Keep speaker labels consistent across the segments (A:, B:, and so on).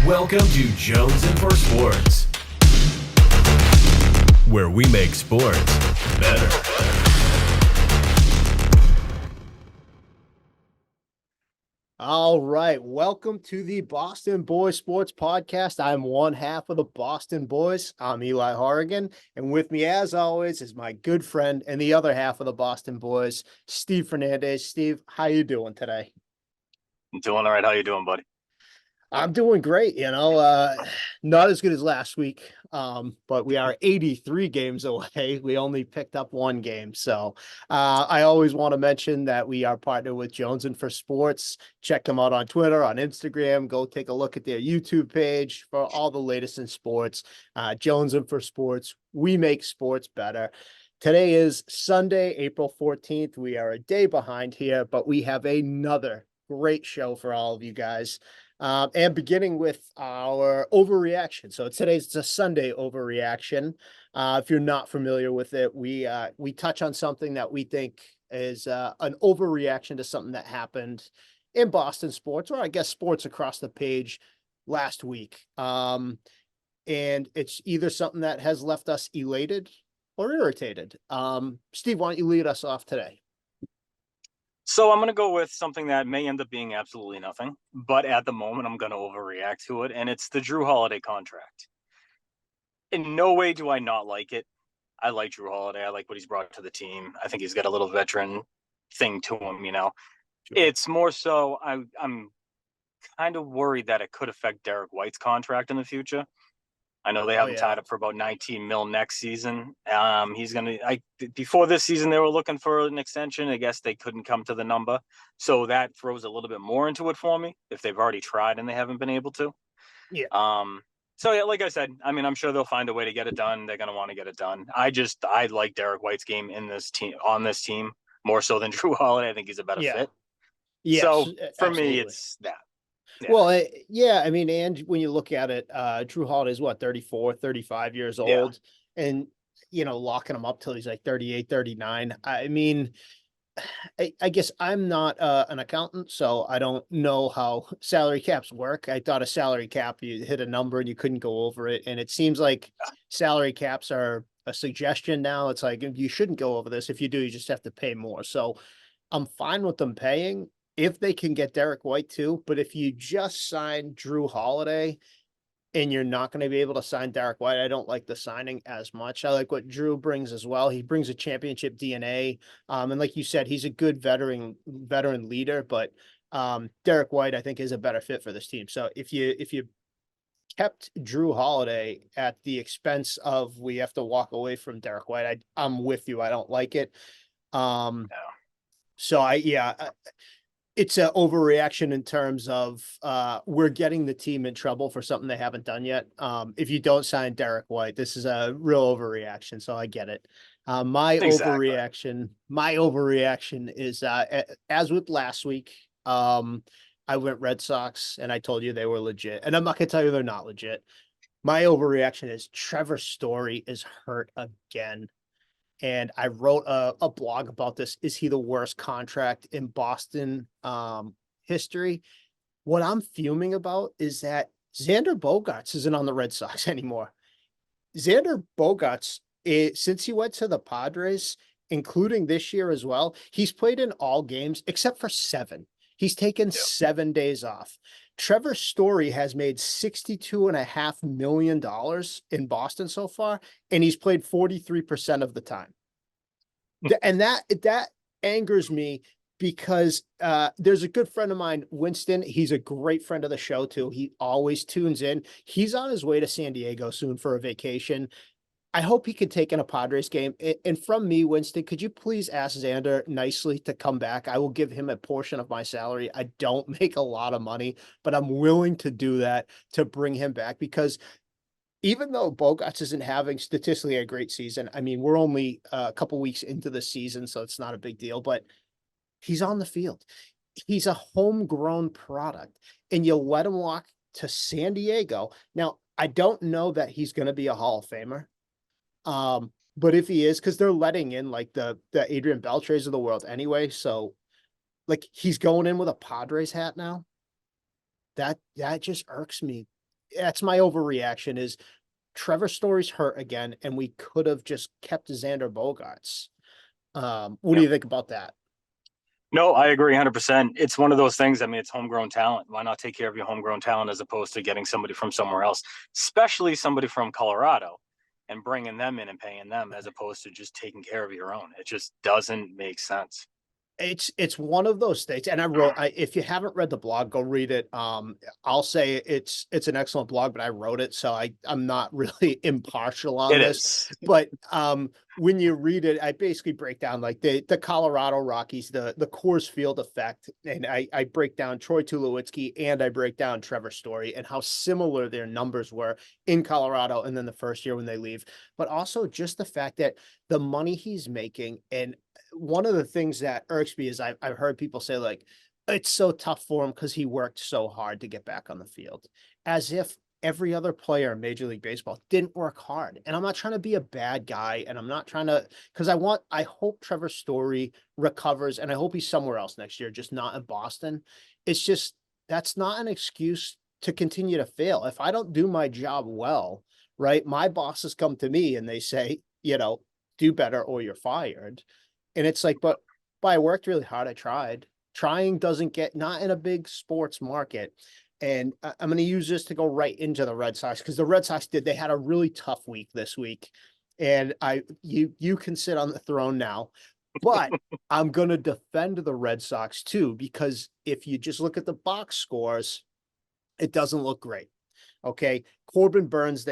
A: Welcome to Jones and for Sports, where we make sports better.
B: All right, welcome to the Boston Boys Sports Podcast. I'm one half of the Boston Boys. I'm Eli Horrigan, and with me, as always, is my good friend and the other half of the Boston Boys, Steve Fernandez. Steve, how you doing today?
C: I'm doing all right. How you doing, buddy?
B: I'm doing great, not as good as last week, but we are 83 games away. We only picked up one game. So I always want to mention that we are partnered with Jones and for Sports. Check them out on Twitter, on Instagram. Go take a look at their YouTube page for all the latest in sports. Jones and for Sports, we make sports better. Today is Sunday, April 14th. We are a day behind here, but we have another great show for all of you guys. And beginning with our overreaction. So it's a Sunday overreaction. If you're not familiar with it, we touch on something that we think is an overreaction to something that happened in Boston sports, or I guess sports across the page last week. And it's either something that has left us elated or irritated. Steve, why don't you lead us off today?
C: So I'm going to go with something that may end up being absolutely nothing, but at the moment I'm going to overreact to it, and it's the Drew Holiday contract. In no way do I not like it. I like Drew Holiday. I like what he's brought to the team. I think he's got a little veteran thing to him, Sure. It's more so I'm kind of worried that it could affect Derek White's contract in the future. I know they have him tied up for about 19 mil next season. He's going to, before this season, they were looking for an extension. I guess they couldn't come to the number. So that throws a little bit more into it for me if they've already tried and they haven't been able to.
B: Yeah.
C: So yeah, like I said, I mean, I'm sure they'll find a way to get it done. They're going to want to get it done. I like Derek White's game on this team more so than Drew Holiday. I think he's a better fit.
B: Yes,
C: so for
B: absolutely.
C: me, it's that.
B: Yeah. Well, yeah, I mean, and when you look at it, Drew Holiday is 34, 35 years old, and, locking him up till he's like 38, 39. I mean, I guess I'm not an accountant, so I don't know how salary caps work. I thought a salary cap, you hit a number and you couldn't go over it. And it seems like salary caps are a suggestion now. It's like, you shouldn't go over this. If you do, you just have to pay more. So I'm fine with them paying if they can get Derek White too. But if you just sign Drew Holiday and you're not going to be able to sign Derek White, I don't like the signing as much. I like what Drew brings as well. He brings a championship DNA. And like you said, he's a good veteran leader, but Derek White, I think, is a better fit for this team. So if you kept Drew Holiday at the expense of we have to walk away from Derek White, I'm with you. I don't like it. So it's an overreaction in terms of we're getting the team in trouble for something they haven't done yet. If you don't sign Derek White, this is a real overreaction. So I get it. My overreaction is as with last week. I went Red Sox and I told you they were legit, and I'm not gonna tell you they're not legit. My overreaction is Trevor Story is hurt again. And I wrote a blog about this. Is he the worst contract in Boston history? What I'm fuming about is that Xander Bogaerts isn't on the Red Sox anymore. Xander Bogaerts, since he went to the Padres, including this year as well, he's played in all games except for 7. He's taken 7 days off. Trevor Story has made $62.5 million in Boston so far, and he's played 43% of the time. And that angers me because there's a good friend of mine, Winston. He's a great friend of the show too. He always tunes in. He's on his way to San Diego soon for a vacation. I hope he can take in a Padres game. And from me, Winston, could you please ask Xander nicely to come back? I will give him a portion of my salary. I don't make a lot of money, but I'm willing to do that to bring him back, because even though Bogaerts isn't having statistically a great season, I mean, we're only a couple weeks into the season, so it's not a big deal, but he's on the field. He's a homegrown product, and you let him walk to San Diego. Now, I don't know that he's going to be a Hall of Famer. But if he is, because they're letting in like the Adrian Beltres of the world anyway. So like he's going in with a Padres hat now. That just irks me. That's my overreaction is Trevor Story's hurt again, and we could have just kept Xander Bogaerts. What do
C: Yep.
B: you think about that?
C: No, I agree 100%. It's one of those things. I mean, it's homegrown talent. Why not take care of your homegrown talent as opposed to getting somebody from somewhere else, especially somebody from Colorado and bringing them in and paying them as opposed to just taking care of your own. It just doesn't make sense.
B: It's one of those things, and if you haven't read the blog, go read it. I'll say it's an excellent blog, but I wrote it, so I'm not really impartial on
C: It
B: this.
C: is.
B: But when you read it, I basically break down like the Colorado Rockies, the Coors Field effect, and I break down Troy Tulowitzki and I break down Trevor Story and how similar their numbers were in Colorado and then the first year when they leave, but also just the fact that the money he's making. And one of the things that irks me is I've heard people say like, it's so tough for him because he worked so hard to get back on the field, as if every other player in Major League Baseball didn't work hard. And I'm not trying to be a bad guy, and I'm not trying to, because I hope Trevor Story recovers, and I hope he's somewhere else next year, just not in Boston. It's just, that's not an excuse to continue to fail. If I don't do my job well, right, my bosses come to me and they say, do better or you're fired. And it's like, but I worked really hard. I tried. Trying doesn't get, not in a big sports market. And I'm going to use this to go right into the Red Sox, because the Red Sox they had a really tough week this week. And you can sit on the throne now, but I'm going to defend the Red Sox too, because if you just look at the box scores, it doesn't look great. Okay. Corbin Burns,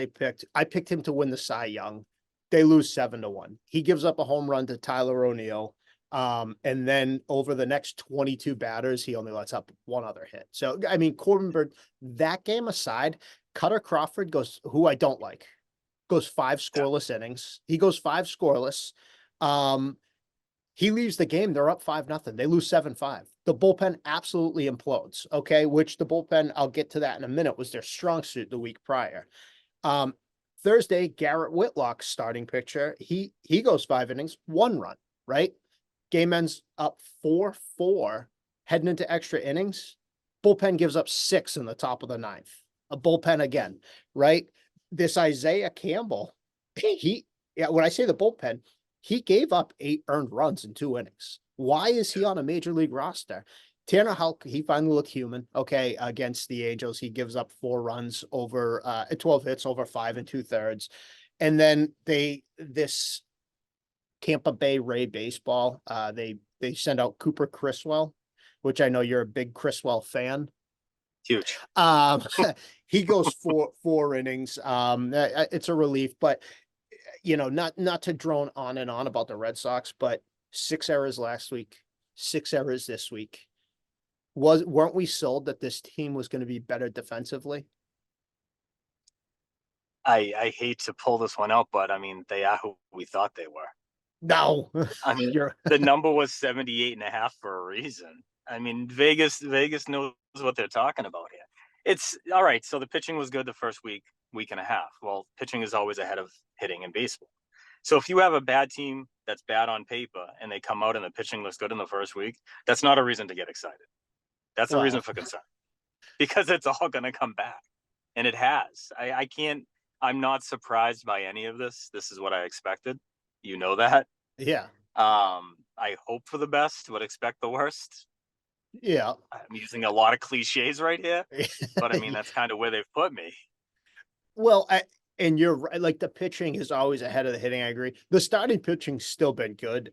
B: I picked him to win the Cy Young. They lose 7-1. He gives up a home run to Tyler O'Neill. And then over the next 22 batters, he only lets up one other hit. So, I mean, Corbin Burns, that game aside, Cutter Crawford who I don't like, goes 5 scoreless innings. He goes 5 scoreless. He leaves the game. They're up 5-0. They lose 7-5. The bullpen absolutely implodes. Okay. Which the bullpen, I'll get to that in a minute, was their strong suit the week prior. Thursday, Garrett Whitlock, starting pitcher. He goes 5 innings, 1 run, right? Game ends up 4-4, heading into extra innings. Bullpen gives up 6 in the top of the 9th. A bullpen again, right? This Isaiah Campbell, when I say the bullpen, he gave up 8 earned runs in 2 innings. Why is he on a major league roster? Tanner Houck, he finally looked human. Okay, against the Angels, he gives up 4 runs over 12 hits over 5 2/3. And then this Tampa Bay Ray baseball, they send out Cooper Criswell, which I know you're a big Criswell fan.
C: Huge.
B: He goes 4 innings. It's a relief, but not to drone on and on about the Red Sox, but 6 errors last week, 6 errors this week. Weren't we sold that this team was going to be better defensively?
C: I hate to pull this one out, but I mean, they are who we thought they were.
B: No,
C: I mean, the number was 78.5 for a reason. I mean, Vegas knows what they're talking about here. It's all right. So the pitching was good the first week and a half. Well, pitching is always ahead of hitting in baseball. So if you have a bad team that's bad on paper and they come out and the pitching looks good in the first week, that's not a reason to get excited. That's a reason for concern, because it's all going to come back. And it has. I'm not surprised by any of this. This is what I expected. You know that.
B: Yeah.
C: I hope for the best, but expect the worst.
B: Yeah.
C: I'm using a lot of cliches right here, but I mean, that's kind of where they've put me.
B: Well, and you're right. Like the pitching is always ahead of the hitting. I agree. The starting pitching's still been good.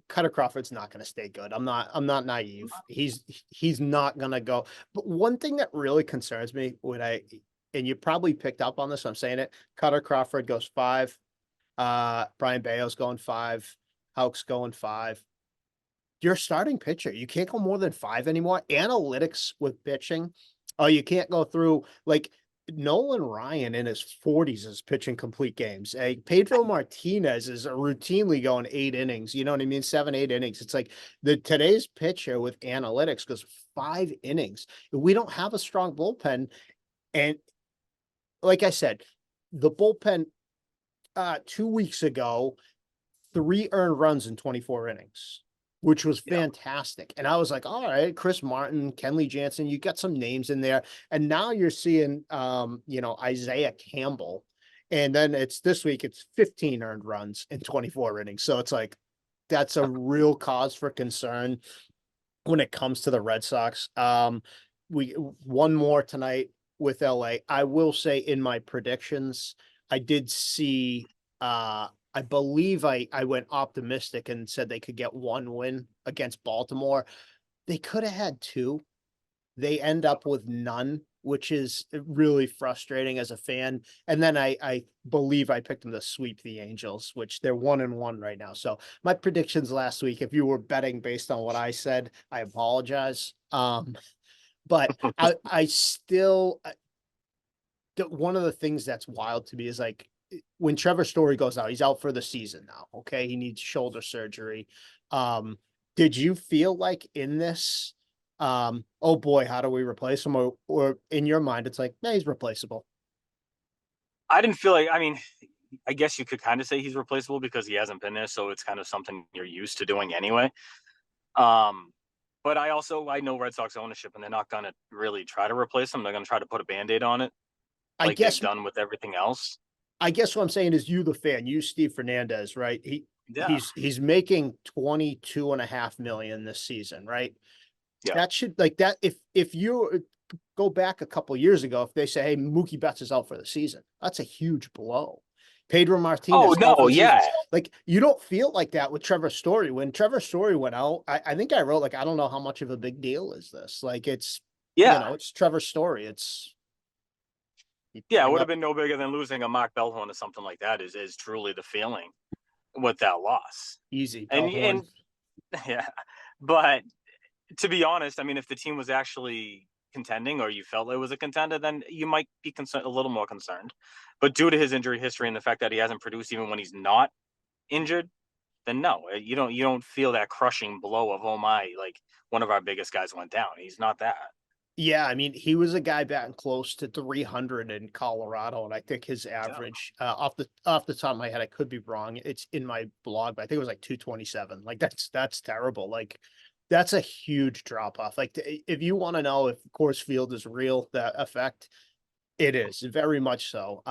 B: Cutter Crawford's not going to stay good. I'm not naive. He's not going to go. But one thing that really concerns me and you probably picked up on this, I'm saying it. Cutter Crawford goes 5. Brian Bayo's going 5. Houck's going 5. You're a starting pitcher. You can't go more than 5 anymore. Analytics with pitching. Oh, you can't go through like Nolan Ryan in his 40s is pitching complete games. Pedro Martinez is routinely going 8 innings. You know what I mean? 7, 8 innings. It's like today's pitcher with analytics goes 5 innings. We don't have a strong bullpen. And like I said, the bullpen 2 weeks ago, 3 earned runs in 24 innings. which was
C: Yeah.
B: fantastic. And I was like, all right, Chris Martin, Kenley Jansen, you got some names in there. And now you're seeing, Isaiah Campbell. And then it's this week, it's 15 earned runs in 24 innings. So it's like, that's a real cause for concern when it comes to the Red Sox. We one more tonight with LA. I will say in my predictions, I did see I believe I went optimistic and said they could get one win against Baltimore. They could have had two. They end up with none, which is really frustrating as a fan. And then I believe I picked them to sweep the Angels, which they're 1-1 right now. So my predictions last week, if you were betting based on what I said, I apologize. But I still one of the things that's wild to me is like when Trevor Story goes out, he's out for the season now. Okay, he needs shoulder surgery. Did you feel like in this? Oh boy, how do we replace him? Or in your mind, it's like, he's replaceable.
C: I didn't feel like, I mean, I guess you could kind of say he's replaceable because he hasn't been there, so it's kind of something you're used to doing anyway. But I know Red Sox ownership, and they're not going to really try to replace him. They're going to try to put a Band-Aid on it,
B: I
C: like they've
B: guess
C: done with everything else.
B: I guess what I'm saying is you, the fan, you, Steve Fernandez, right?
C: Yeah,
B: He's making 22.5 million this season, right?
C: yeah.
B: That should like that. If you go back a couple years ago, if they say, hey, Mookie Betts is out for the season, that's a huge blow. Pedro
C: Oh
B: Martinez out for
C: no,
B: the season.
C: yeah,
B: Like you don't feel like that with Trevor Story. When Trevor Story went out, I think I wrote like, I don't know how much of a big deal is this. Like it's
C: yeah,
B: it's Trevor Story. It's you
C: yeah. It
B: bring
C: would have
B: up
C: been no bigger than losing a Mark Bellhorn or something like that. Is truly the feeling with that loss.
B: easy
C: And
B: Bellhorn.
C: yeah, but to be honest, I mean, if the team was actually contending or you felt it was a contender, then you might be concerned, a little more concerned. But due to his injury history and the fact that he hasn't produced even when he's not injured, then no, you don't feel that crushing blow of oh my, like one of our biggest guys went down. He's not that.
B: Yeah, I mean, he was a guy batting close to 300 in Colorado, and I think his
C: Yeah.
B: average, off the top of my head, I could be wrong. It's in my blog, but I think it was like 227. Like that's terrible. Like that's a huge drop off. Like if you want to know if Coors Field is real, that effect, it is very much so.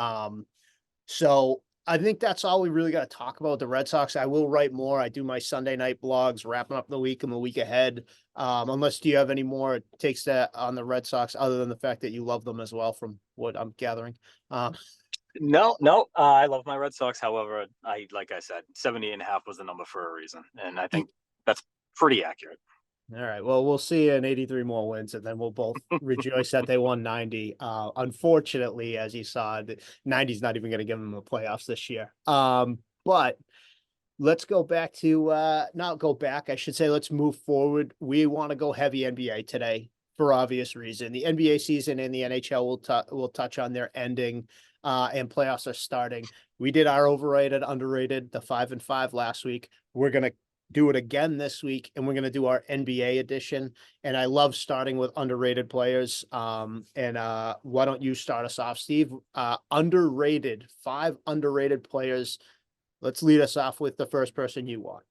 B: So I think that's all we really got to talk about with the Red Sox. I will write more. I do my Sunday night blogs, wrapping up the week and the week ahead. Unless do you have any more takes that on the Red Sox other than the fact that you love them as well, from what I'm gathering?
C: No, no. I love my Red Sox. However, like I said, 70.5 was the number for a reason. And I think that's pretty accurate.
B: All right. Well, we'll see you in 83 more wins, and then we'll both rejoice that they won 90. Unfortunately, as you saw, the 90 is not even going to give them the playoffs this year. But let's go back to not go back, I should say, let's move forward. We want to go heavy NBA today for obvious reason. The NBA season and the NHL will touch on their ending, and playoffs are starting. We did our overrated, underrated, the 5 and 5 last week. We're gonna do it again this week, and we're gonna do our NBA edition. And I love starting with underrated players. And why don't you start us off, Steve? Underrated, 5 underrated players. Let's lead us off with the first person you want.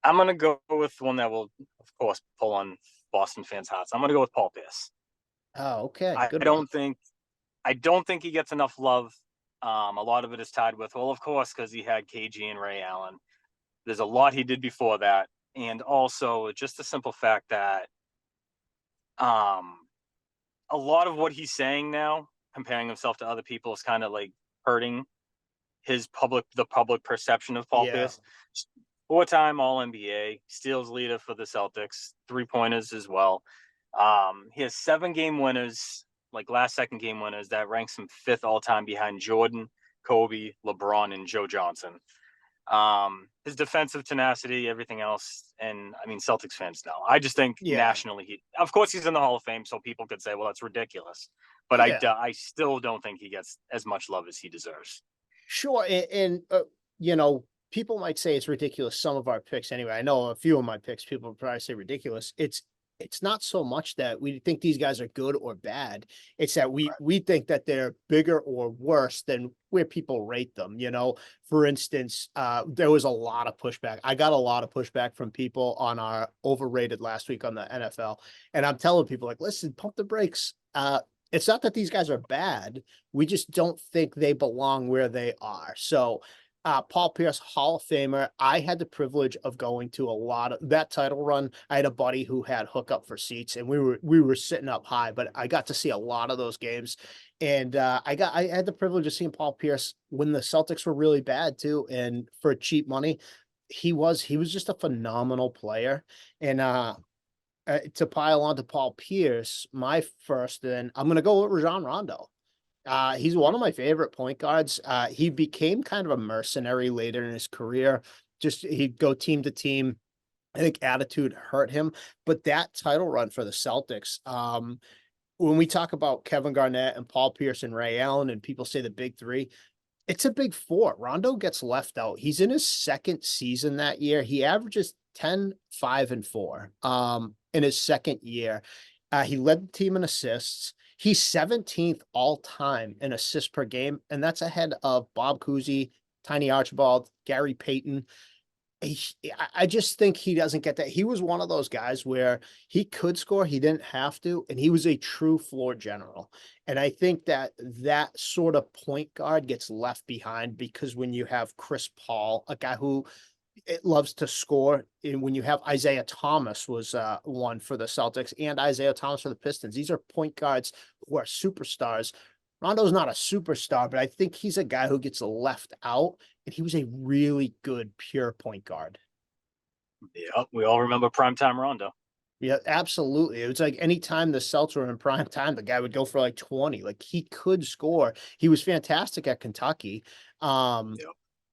C: I'm going to go with one that will, of course, pull on Boston fans' hearts. I'm going to go with Paul Pierce.
B: Oh, okay.
C: I
B: Good one.
C: don't think he gets enough love. A lot of it is tied with, well, of course, because he had KG and Ray Allen. There's a lot he did before that, and also just the simple fact that a lot of what he's saying now, comparing himself to other people, is kind of like hurting the public perception of Paul
B: Yeah.
C: Pierce. 4-time All NBA, steals leader for the Celtics, 3-pointers as well. He has 7-game winners, like last second game winners, that ranks him 5th all time behind Jordan, Kobe, LeBron, and Joe Johnson. His defensive tenacity, everything else, and I mean Celtics fans know. I just think nationally, of course, he's in the Hall of Fame, so people could say, "Well, that's ridiculous," but I still don't think he gets as much love as he deserves.
B: Sure, and people might say it's ridiculous. Some of our picks, anyway. I know a few of my picks, people would probably say ridiculous. It's it's not so much that we think these guys are good or bad. It's that we think that they're bigger or worse than where people rate them. For instance, there was a lot of pushback. I got a lot of pushback from people on our overrated last week on the NFL. And I'm telling people like, listen, pump the brakes. It's not that these guys are bad. We just don't think they belong where they are. So Paul Pierce, Hall of Famer. I had the privilege of going to a lot of that title run. I had a buddy who had hookup for seats, and we were sitting up high, but I got to see a lot of those games. And I had the privilege of seeing Paul Pierce when the Celtics were really bad too, and for cheap money. He was just a phenomenal player. And to pile on to Paul Pierce, my first, then I'm gonna go with Rajon Rondo. He's one of my favorite point guards. He became kind of a mercenary later in his career. Just he'd go team to team. I think attitude hurt him, but that title run for the Celtics, when we talk about Kevin Garnett and Paul Pierce and Ray Allen, and people say the big three, it's a big four. Rondo gets left out. He's in his second season that year. He averages 10, 5, and 4 in his second year. He led the team in assists. He's 17th all time in assists per game, and that's ahead of Bob Cousy, Tiny Archibald, Gary Payton. I just think he doesn't get that. He was one of those guys where he could score, he didn't have to, and he was a true floor general. And I think that that sort of point guard gets left behind because when you have Chris Paul, a guy who loves to score, and when you have Isaiah Thomas was one for the Celtics and Isaiah Thomas for the Pistons, these are point guards who are superstars. Rondo's not a superstar, but I think he's a guy who gets left out, and he was a really good pure point guard.
C: Yeah, we all remember primetime Rondo.
B: Yeah, absolutely. It was like anytime the Celtics were in prime time, the guy would go for like 20. Like he could score. He was fantastic at Kentucky.
C: Yep.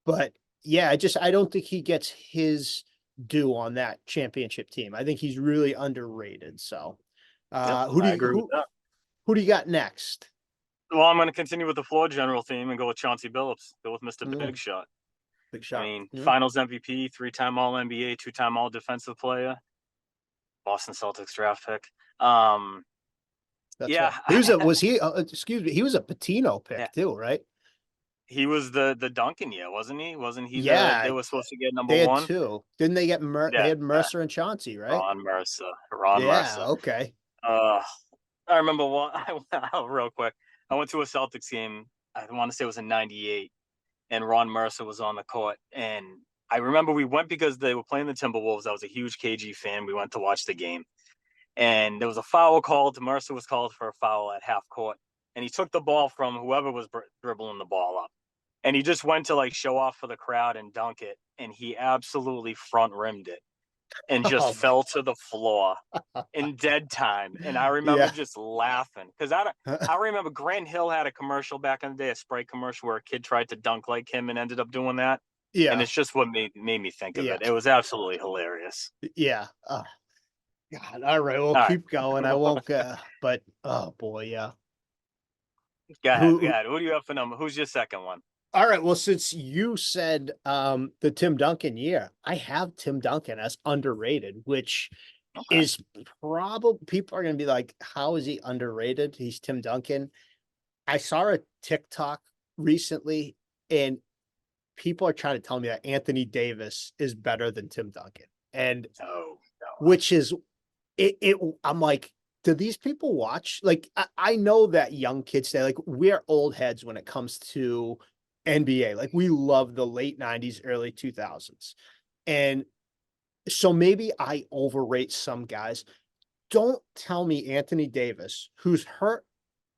B: But yeah, I don't think he gets his due on that championship team. I think he's really underrated. So
C: Yep,
B: who do
C: I
B: you
C: agree with that.
B: who do you got next?
C: Well, I'm going to continue with the floor general theme and go with Chauncey Billups. Go with Mr. Big Shot.
B: Big shot.
C: I mean,
B: Mhm.
C: Finals MVP, 3-time All NBA, 2-time All Defensive Player, Boston Celtics draft pick.
B: That's
C: Yeah,
B: right. Excuse me, he was a Patino pick
C: yeah,
B: too, right?
C: he was the Duncan year, wasn't he? Wasn't he they
B: Yeah,
C: were supposed to get
B: they
C: number
B: had
C: one?
B: two. Didn't they get they
C: Yeah,
B: had Mercer and Chauncey, right?
C: Ron Mercer. Ron
B: Yeah,
C: Mercer.
B: okay.
C: Uh, I remember one real quick. I went to a Celtics game. I want to say it was in '98, and Ron Mercer was on the court. And I remember we went because they were playing the Timberwolves. I was a huge KG fan. We went to watch the game, and there was a foul called. Mercer was called for a foul at half court, and he took the ball from whoever was dribbling the ball up, and he just went to like show off for the crowd and dunk it, and he absolutely front rimmed it and just
B: Oh my,
C: fell to the floor in dead time. And I remember
B: yeah.
C: just laughing because I remember Grant Hill had a commercial back in the day, a Sprite commercial where a kid tried to dunk like him and ended up doing that. And
B: Yeah,
C: it's just what made me think of
B: yeah,
C: it. It was absolutely hilarious.
B: yeah. God, all right, we'll
C: All right.
B: keep going. I won't but oh boy, yeah.
C: Go ahead. Go
B: Who
C: ahead. Who do you have for number? Who's your second one?
B: All right, well, since you said the Tim Duncan year, I have Tim Duncan as underrated, which
C: Okay.
B: is probably people are gonna be like, how is he underrated? He's Tim Duncan. I saw a TikTok recently, and people are trying to tell me that Anthony Davis is better than Tim Duncan. And
C: Oh, no.
B: which is I'm like, do these people watch? Like, I know that young kids say, like, we're old heads when it comes to NBA. Like, we love the late 90s, early 2000s. And so maybe I overrate some guys. Don't tell me Anthony Davis, who's hurt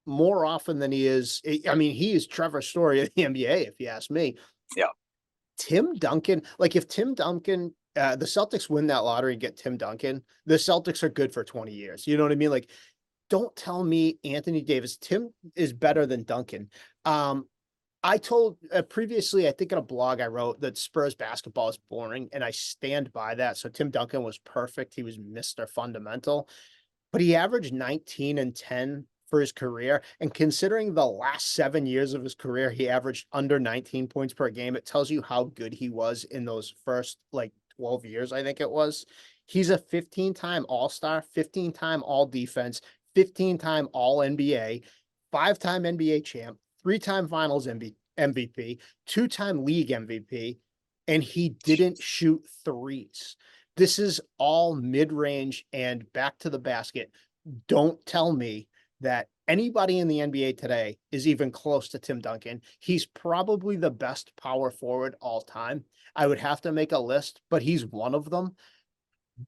B: more often than he is. I mean, he is Trevor Story of the NBA, if you ask me.
C: Yeah.
B: Tim Duncan, like if Tim Duncan, the Celtics win that lottery and get Tim Duncan, the Celtics are good for 20 years. You know what I mean? Like, don't tell me Anthony Davis. Tim is better than Duncan. I told previously, I think in a blog I wrote that Spurs basketball is boring, and I stand by that. So Tim Duncan was perfect. He was Mr. Fundamental, but he averaged 19 and 10 for his career. And considering the last 7 years of his career, he averaged under 19 points per game. It tells you how good he was in those first like 12 years, I think it was. He's a 15-time All-Star, 15-time All-Defense, 15-time All-NBA, 5-time NBA champ, 3-time Finals MVP, 2-time league MVP, and he didn't shoot threes. This is all mid-range and back to the basket. Don't tell me that anybody in the NBA today is even close to Tim Duncan. He's probably the best power forward all time. I would have to make a list, but he's one of them.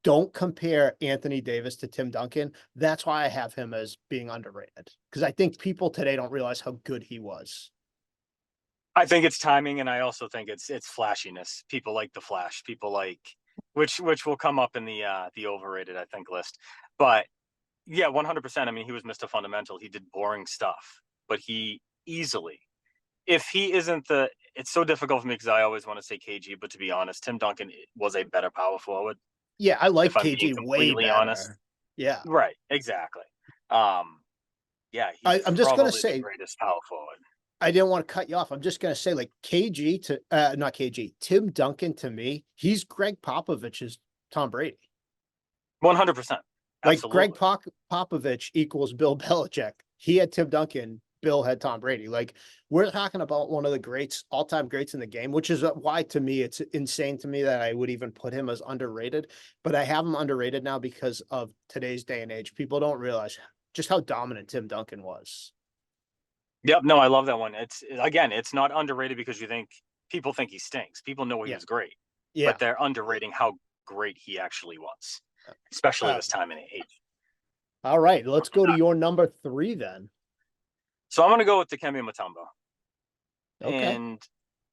B: Don't compare Anthony Davis to Tim Duncan. That's why I have him as being underrated, because I think people today don't realize how good he was.
C: I think it's timing, and I also think it's flashiness. People like the flash. People like which will come up in the overrated, I think, list. But yeah, 100%. I mean, he was Mr. Fundamental. He did boring stuff, but he easily, if he isn't the, it's so difficult for me because I always want to say KG, but to be honest, Tim Duncan was a better power forward.
B: Yeah, I like
C: If I'm being
B: KG way
C: completely honest,
B: better. Yeah.
C: right, exactly. Yeah, he's
B: I'm just gonna
C: probably the
B: say,
C: greatest power forward.
B: I didn't want to cut you off. I'm just gonna say, like, KG to not KG, Tim Duncan to me, he's Greg Popovich's Tom Brady.
C: 100%.
B: Like Greg
C: Absolutely.
B: Popovich equals Bill Belichick. He had Tim Duncan. Bill had Tom Brady. Like, we're talking about one of the greats, all-time greats in the game, which is why to me it's insane to me that I would even put him as underrated. But I have him underrated now because of today's day and age. People don't realize just how dominant Tim Duncan was.
C: Yep. No, I love that one. It's again, it's not underrated because people think he stinks. People know he
B: Yeah,
C: was great,
B: yeah.
C: but they're underrating how great he actually was, especially
B: Uh,
C: this time in age.
B: all right, let's go to your number 3 then.
C: So I'm going to go with Dikembe Mutombo,
B: Okay.
C: and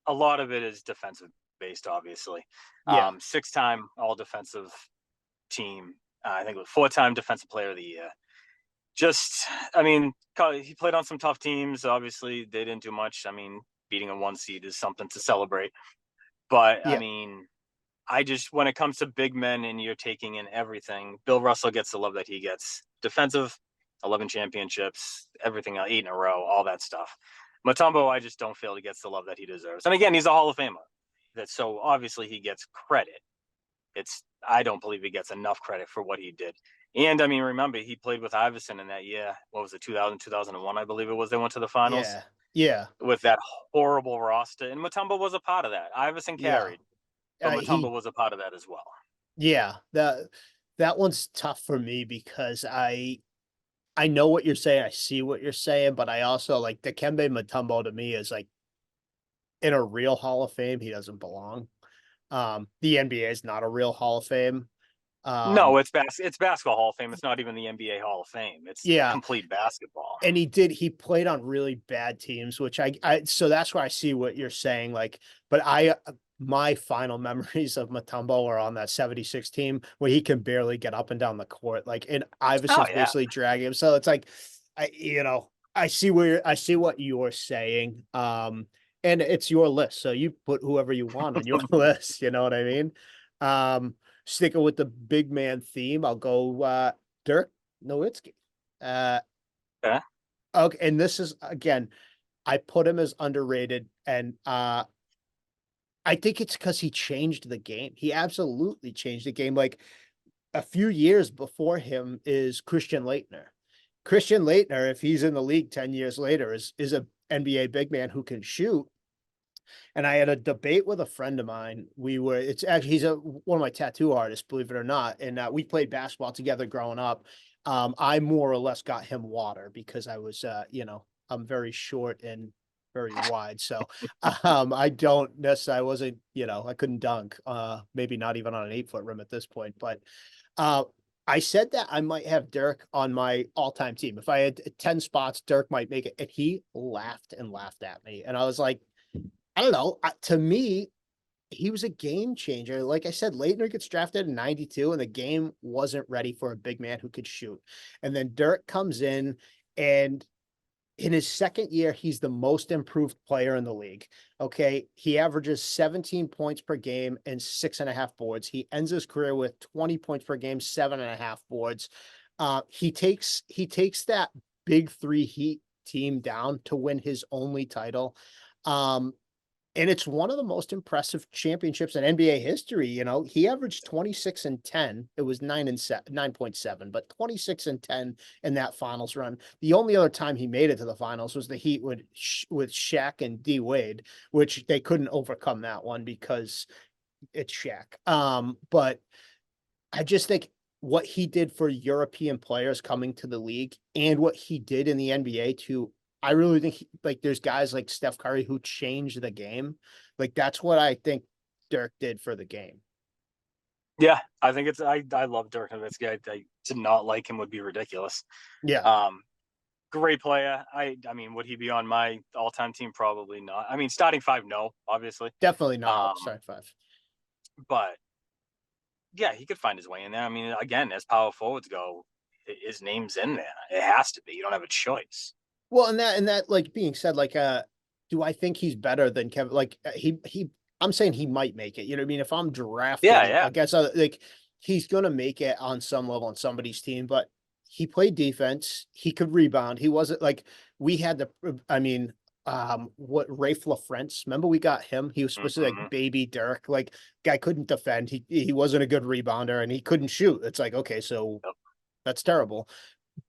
C: a lot of it is defensive based, obviously.
B: Yeah.
C: 6-time All Defensive Team. I think it was 4-time Defensive Player of the Year. Just, I mean, he played on some tough teams. Obviously, they didn't do much. I mean, beating a 1 seed is something to celebrate. But I
B: Yeah.
C: mean, I just, when it comes to big men and you're taking in everything, Bill Russell gets the love that he gets. Defensive, 11 championships, everything, 8 in a row, all that stuff. Mutombo, I just don't feel he gets the love that he deserves. And again, he's a Hall of Famer. So obviously he gets credit. I don't believe he gets enough credit for what he did. And I mean, remember, he played with Iverson in that year. What was it, 2000, 2001, I believe it was. They went to the finals
B: Yeah. Yeah.
C: with that horrible roster. And Mutombo was a part of that. Iverson
B: Yeah.
C: carried, but Mutombo
B: He
C: was a part of that as well.
B: Yeah, that one's tough for me because I know what you're saying, I see what you're saying, but I also like Dikembe Mutombo to me is like in a real Hall of Fame, he doesn't belong. The NBA is not a real Hall of Fame. Um,
C: No, it's basketball Hall of Fame. It's not even the NBA Hall of Fame. It's
B: yeah,
C: complete basketball.
B: and he played on really bad teams, which so that's where I see what you're saying. Like, but my final memories of Mutombo are on that 76 team where he can barely get up and down the court. Like, and
C: Oh
B: Iverson's
C: yeah.
B: basically dragging him. So it's like, I see I see what you're saying. And it's your list. So you put whoever you want on your list. You know what I mean? Um, Sticking with the big man theme, I'll go, Dirk Nowitzki. Uh,
C: Okay.
B: Okay, and this is again, I put him as underrated, and I think it's because he changed the game. He absolutely changed the game. Like a few years before him is Christian Laettner. Christian Laettner, if he's in the league 10 years later, is a NBA big man who can shoot. And I had a debate with a friend of mine. It's actually, he's one of my tattoo artists, believe it or not. And we played basketball together growing up. I more or less got him water because I was, I'm very short and very wide. So, I don't necessarily, I wasn't, I couldn't dunk, maybe not even on an 8-foot rim at this point, but, uh, I said that I might have Dirk on my all-time team. If I had 10 spots, Dirk might make it. And he laughed and laughed at me. And I was like, I don't know. To me, he was a game changer. Like I said, Leitner gets drafted in 92 and the game wasn't ready for a big man who could shoot. And then Dirk comes and in his second year, he's the most improved player in the league. Okay. He averages 17 points per game and 6.5 boards. He ends his career with 20 points per game, 7.5 boards. He takes that big three Heat team down to win his only title. Um, And it's one of the most impressive championships in NBA history. You know, he averaged 26 and 10. It was 9.7, but 26 and 10 in that finals run. The only other time he made it to the finals was the Heat with Shaq and D Wade, which they couldn't overcome that one because it's Shaq. But I just think what he did for European players coming to the league and what he did in the NBA too, I really think like there's guys like Steph Curry who changed the game. Like that's what I think Dirk did for the game.
C: Yeah, I think it's I love Dirk Nowitzki. To not like him would be ridiculous.
B: Yeah,
C: Great player. I mean, would he be on my all-time team? Probably not. I mean, starting five, no, obviously.
B: definitely not
C: Um,
B: starting five.
C: but yeah, he could find his way in there. I mean, again, as power forwards go, his name's in there. It has to be. You don't have a choice.
B: Well, and that like being said, like do I think he's better than Kevin? Like I'm saying he might make it. You know what I mean? If I'm
C: Yeah,
B: drafting
C: yeah,
B: against other, like he's gonna make it on some level on somebody's team, but he played defense. He could rebound. He wasn't like we had the. I mean, what Rafe LaFrance? Remember we got him? He was supposed to be
C: hmm
B: like baby Dirk. Like guy couldn't defend. He wasn't a good rebounder and he couldn't shoot. It's like okay, so
C: yep.
B: that's terrible.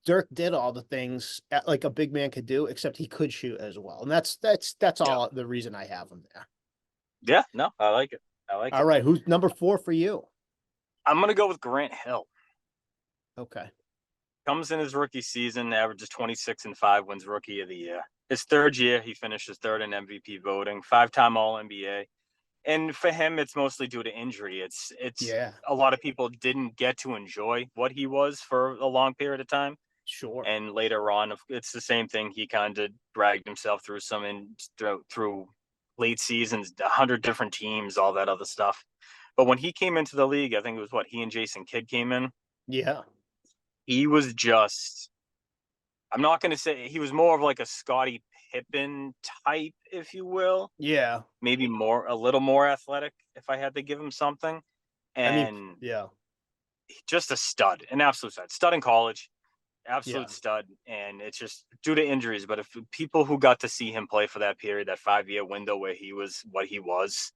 B: Dirk did all the things like a big man could do, except he could shoot as well. And that's
C: Yeah,
B: all the reason I have him there.
C: yeah. No, I like it. I like
B: All
C: it.
B: right, who's number 4 for you?
C: I'm gonna go with Grant Hill.
B: Okay.
C: Comes in his rookie season, averages 26 and 5, wins Rookie of the Year. His third year, he finishes third in MVP voting, 5-time All NBA. And for him, it's mostly due to injury. It's
B: Yeah,
C: a lot of people didn't get to enjoy what he was for a long period of time.
B: sure.
C: And later on, it's the same thing. He kind of dragged himself through through late seasons, 100 different teams, all that other stuff. But when he came into the league, I think it was what he and Jason Kidd came in.
B: Yeah.
C: He was just, I'm not going to say he was more of like a Scottie Pippen type, if you will.
B: Yeah.
C: Maybe a little more athletic if I had to give him something.
B: I mean,
C: And
B: yeah.
C: just a stud, an absolute stud in college,
B: Yeah.
C: absolute stud. And it's just due to injuries. But if people who got to see him play for that period, that 5-year window where he was what he was,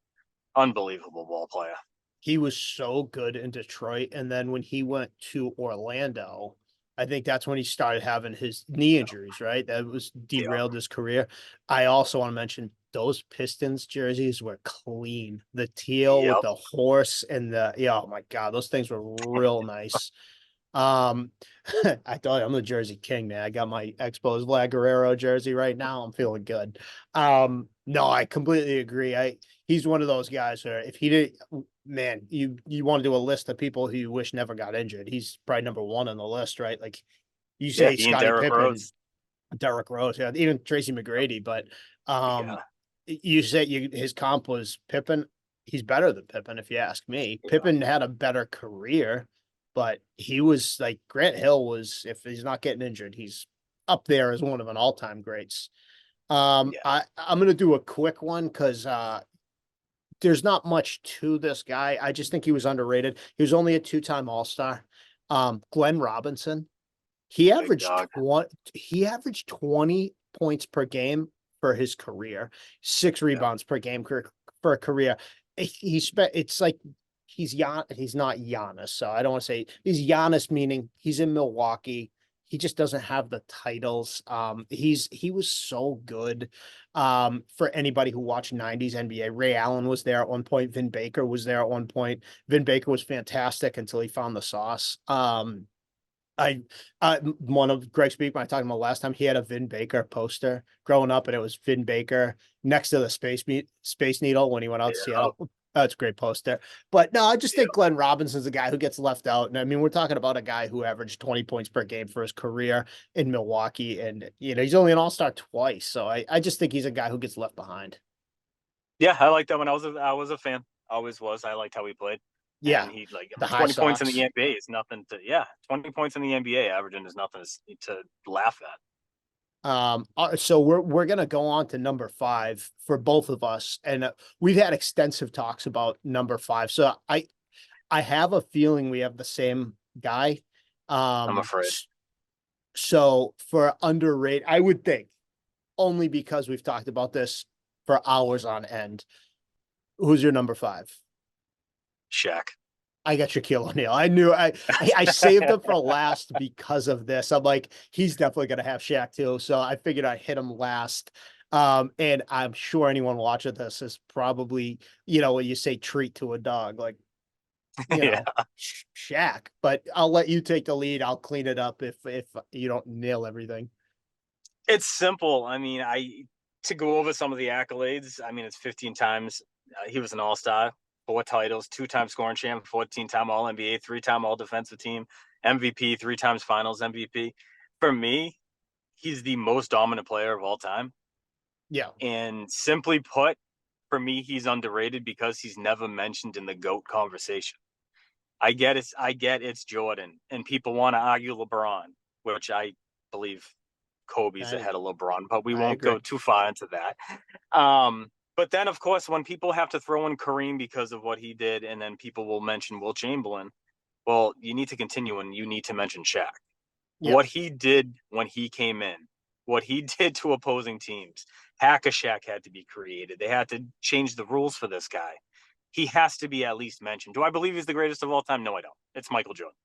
C: unbelievable ball player.
B: He was so good in Detroit and then when he went to Orlando, I think that's when he started having his knee injuries, right? That was
C: Yeah.
B: derailed his career. I also want to mention those Pistons jerseys were clean. The teal with
C: Yep.
B: the horse and the yeah, oh my God, those things were real nice. Um, I thought I'm the Jersey King, man. I got my Expos Vlad Guerrero jersey right now. I'm feeling good. No, I completely agree. He's one of those guys where if he did, man, you want to do a list of people who you wish never got injured. He's probably number one on the list, right? Like you
C: Yeah.
B: say,
C: He and
B: Scottie
C: Derrick
B: Pippen,
C: Rose.
B: Derrick Rose, yeah, even Tracy McGrady, but um,
C: Yeah.
B: you said his comp was Pippen. He's better than Pippen, if you ask me.
C: Yeah.
B: Pippen had a better career, but he was like Grant Hill was, if he's not getting injured, he's up there as one of an all-time greats.
C: Yeah.
B: I'm gonna do a quick one because there's not much to this guy. I just think he was underrated. He was only a 2-time All-Star. Glenn Robinson.
C: Big dog.
B: He averaged 20 points per game for his career, 6
C: Yeah.
B: rebounds per game for a career. He spent it's like he's not Giannis, so I don't want to say he's Giannis, meaning he's in Milwaukee. He just doesn't have the titles. He was so good. For anybody who watched 90s NBA, Ray Allen was there at one point. Vin Baker was there at one point. Vin Baker was fantastic until he found the sauce. I one of Greg Speakman I talked about last time. He had a Vin Baker poster growing up, and it was Vin Baker next to the Space Needle when he went out to
C: Yeah.
B: Seattle. That's a great poster. But no, I just
C: Yeah.
B: think Glenn Robinson's a guy who gets left out. And I mean, we're talking about a guy who averaged 20 points per game for his career in Milwaukee, and he's only an All-Star twice. So I just think he's a guy who gets left behind.
C: Yeah. I liked that when I was a fan. Always was. I liked how he played.
B: Yeah,
C: And he like
B: the high
C: 20 points in the
B: socks.
C: NBA is nothing to 20 points in the NBA averaging is nothing to laugh at.
B: So we're gonna go on to number 5 for both of us, and we've had extensive talks about number 5. So I have a feeling we have the same guy.
C: I'm afraid.
B: So for underrated, I would think only because we've talked about this for hours on end. Who's your number 5?
C: Shaq.
B: I got Shaquille O'Neal. I knew I saved him for last because of this. I'm like, he's definitely gonna have Shaq too. So I figured I'd hit him last. And I'm sure anyone watching this is probably, when you say treat to a dog, like,
C: Yeah.
B: Shaq. But I'll let you take the lead. I'll clean it up if you don't nail everything.
C: It's simple. I mean, to go over some of the accolades, I mean, it's 15 times. He was an all-star, 4 titles, 2-time scoring champ, 14-time All-NBA, 3-time All-Defensive Team, MVP, 3 times Finals MVP. For me, he's the most dominant player of all time.
B: Yeah.
C: And simply put, for me, he's underrated because he's never mentioned in the GOAT conversation. I get it's Jordan, and people want to argue LeBron, which I believe Kobe's ahead of LeBron, but we
B: I
C: won't
B: agree.
C: go too far into that. But then, of course, when people have to throw in Kareem because of what he did, and then people will mention Will Chamberlain, well, you need to continue and you need to mention Shaq.
B: Yeah.
C: What he did when he came in, what he did to opposing teams, Hack-a-Shaq had to be created. They had to change the rules for this guy. He has to be at least mentioned. Do I believe he's the greatest of all time? No, I don't. It's Michael Jordan.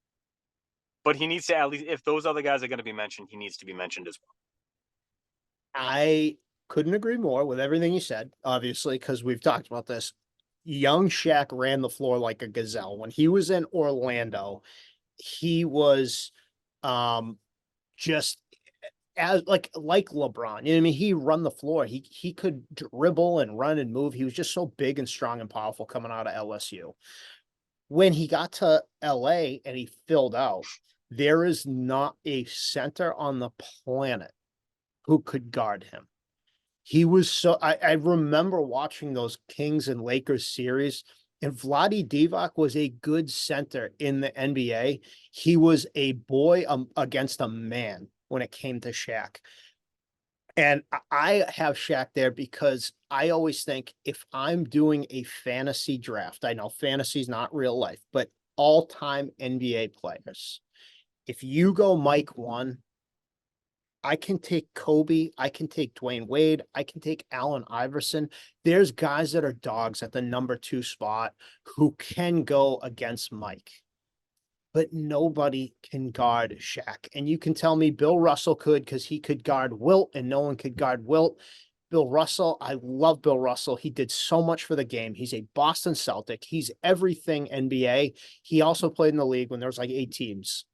C: But he needs to at least, if those other guys are going to be mentioned, he needs to be mentioned as well.
B: I couldn't agree more with everything you said, obviously, because we've talked about this. Young Shaq ran the floor like a gazelle. When he was in Orlando, he was just as like LeBron. You know what I mean? He run the floor. He could dribble and run and move. He was just so big and strong and powerful coming out of LSU. When he got to LA and he filled out, there is not a center on the planet who could guard him. He was so I remember watching those Kings and Lakers series, and Vlade Divac was a good center in the NBA. He was a boy against a man when it came to Shaq. And I have Shaq there because I always think if I'm doing a fantasy draft, I know fantasy is not real life, but all-time NBA players, if you go Mike 1, I can take Kobe, I can take Dwayne Wade, I can take Allen Iverson. There's guys that are dogs at the number 2 spot who can go against Mike, but nobody can guard Shaq. And you can tell me Bill Russell could because he could guard Wilt and no one could guard Wilt. Bill Russell, I love Bill Russell. He did so much for the game. He's a Boston Celtic. He's everything NBA. He also played in the league when there was like 8 teams.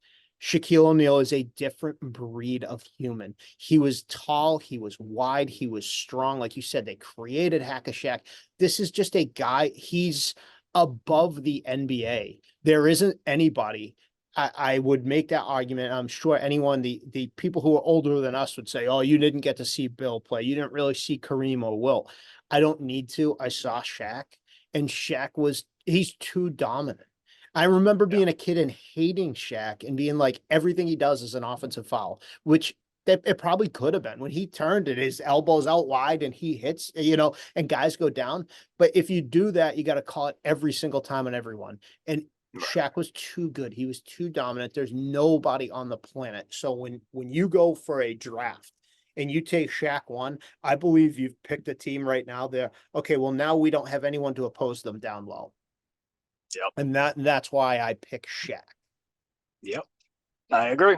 B: Shaquille O'Neal is a different breed of human. He was tall, he was wide, he was strong. Like you said, they created Hack-a-Shaq. This is just a guy, he's above the NBA. There isn't anybody. I would make that argument. I'm sure anyone, the people who are older than us would say, oh, you didn't get to see Bill play. You didn't really see Kareem or Will. I don't need to. I saw Shaq, and he's too dominant. I remember being a kid and hating Shaq and being like, everything he does is an offensive foul, which it probably could have been when he turned and his elbows out wide and he hits, and guys go down. But if you do that, you got to call it every single time on everyone. And Shaq was too good. He was too dominant. There's nobody on the planet. So when you go for a draft and you take Shaq 1, I believe you've picked a team right now there. Okay, well, now we don't have anyone to oppose them down low.
C: Yep.
B: And that's why I pick Shaq.
C: Yep. I agree.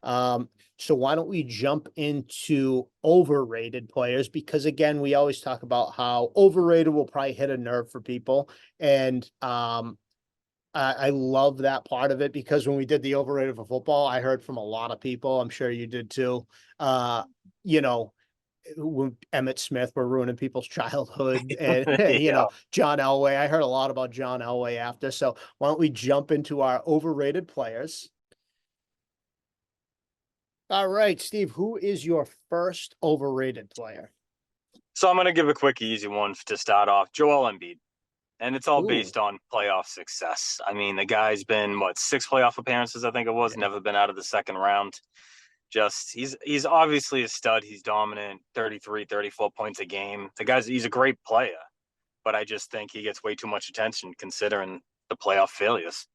B: So why don't we jump into overrated players? Because again, we always talk about how overrated will probably hit a nerve for people. And I love that part of it because when we did the overrated for football, I heard from a lot of people, I'm sure you did too, when Emmett Smith were ruining people's childhood and, John Elway. I heard a lot about John Elway after. So why don't we jump into our overrated players? All right, Steve, who is your first overrated player?
C: So I'm going to give a quick, easy one to start off. Joel Embiid. And it's all based on playoff success. I mean, the guy's been, 6 playoff appearances, I think it was, never been out of the second round. Just he's obviously a stud. He's dominant, 33, 34 points a game. He's a great player, but I just think he gets way too much attention considering the playoff failures.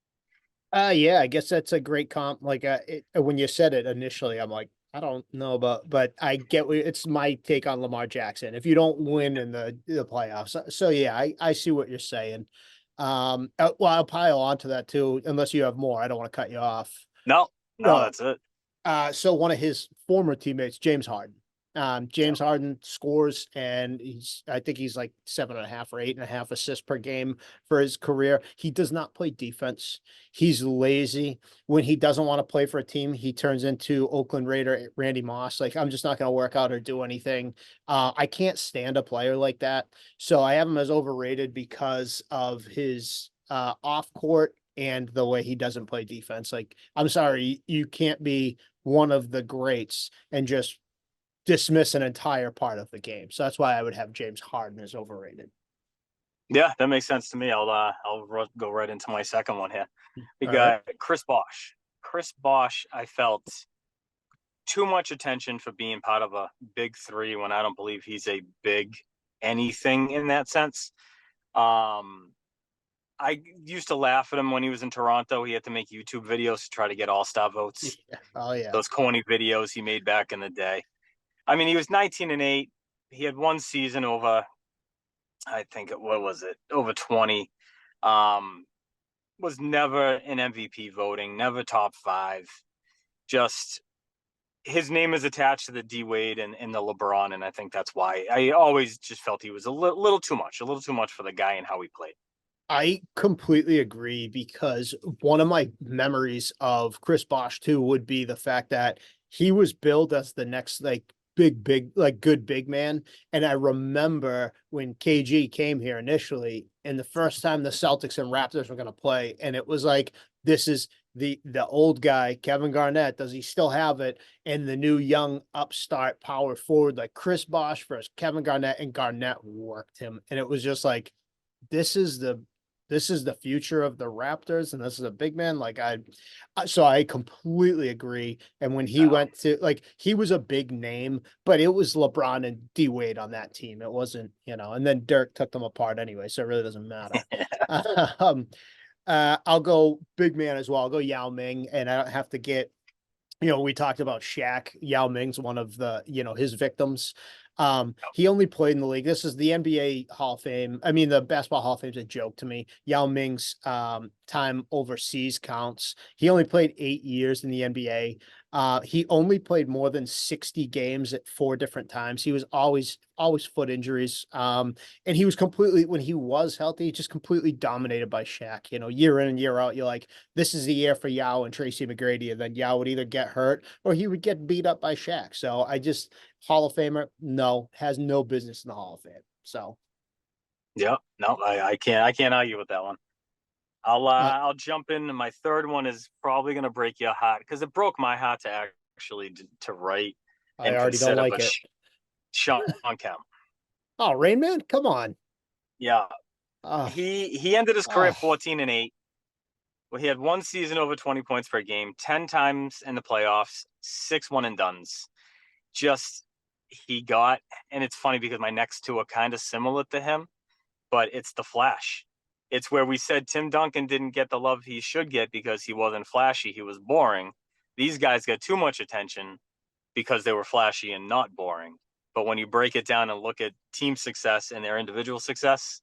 B: Yeah, I guess that's a great comp. Like when you said it initially, I'm like, I don't know about, but I get it's my take on Lamar Jackson. If you don't win in the playoffs, so yeah, I see what you're saying. Well, I'll pile onto that too, unless you have more. I don't want to cut you off.
C: No, no,
B: No,
C: that's it.
B: so one of his former teammates, James Harden.
C: Yeah.
B: James Harden scores, and I think he's like 7.5 or 8.5 assists per game for his career. He does not play defense. He's lazy. When he doesn't want to play for a team, he turns into Oakland Raider Randy Moss. Like, I'm just not going to work out or do anything. I can't stand a player like that. So I have him as overrated because of his off court and the way he doesn't play defense. Like, I'm sorry, you can't be one of the greats and just dismiss an entire part of the game. So that's why I would have James Harden as overrated.
C: Yeah, that makes sense to me. I'll go right into my second one here. We
B: All right.
C: got Chris Bosh. Chris Bosh, I felt too much attention for being part of a big three when I don't believe he's a big anything in that sense. I used to laugh at him when he was in Toronto. He had to make YouTube videos to try to get all-star votes.
B: Yeah. Oh yeah.
C: Those corny videos he made back in the day. I mean, he was 19-8. He had one season over, I think what was it, over 20. Was never in MVP voting, never top five. Just his name is attached to the D Wade and the LeBron, and I think that's why I always just felt he was a little too much for the guy and how he played.
B: I completely agree because one of my memories of Chris Bosh too would be the fact that he was billed as the next like big like good big man. And I remember when KG came here initially, and the first time the Celtics and Raptors were going to play, and it was like this is the old guy Kevin Garnett. Does he still have it? And the new young upstart power forward like Chris Bosh versus Kevin Garnett, and Garnett worked him, and it was just like this is the future of the Raptors, and this is a big man. Like so I completely agree. And when he went to like, he was a big name, but it was LeBron and D Wade on that team. It wasn't, and then Dirk took them apart anyway, so it really doesn't matter. um, I'll go big man as well. I'll go Yao Ming, and I don't have to get. We talked about Shaq. Yao Ming's one of the, his victims. He only played in the league. This is the NBA Hall of Fame. I mean, the Basketball Hall of Fame is a joke to me. Yao Ming's time overseas counts. He only played 8 years in the NBA. He only played more than 60 games at 4 different times. He was always foot injuries. And he was completely, when he was healthy, just completely dominated by Shaq. Year in and year out, you're like, this is the year for Yao and Tracy McGrady, and then Yao would either get hurt or he would get beat up by Shaq. So Hall of Famer, no, has no business in the Hall of Fame. So
C: Yeah, no, I can't argue with that one. I'll jump in. And my third one is probably gonna break your heart because it broke my heart to actually to write
B: I
C: and
B: already don't
C: consider.
B: like
C: But
B: it.
C: Sean Kemp,
B: Oh, Rain Man, come on.
C: yeah,
B: Uh,
C: he ended his career
B: uh,
C: 14-8. Well, he had one season over 20 points per game, 10 times in the playoffs, 6 one and dones. Just he got, and it's funny because my next two are kind of similar to him, but it's the flash. It's where we said Tim Duncan didn't get the love he should get because he wasn't flashy. He was boring. These guys got too much attention because they were flashy and not boring. But when you break it down and look at team success and their individual success,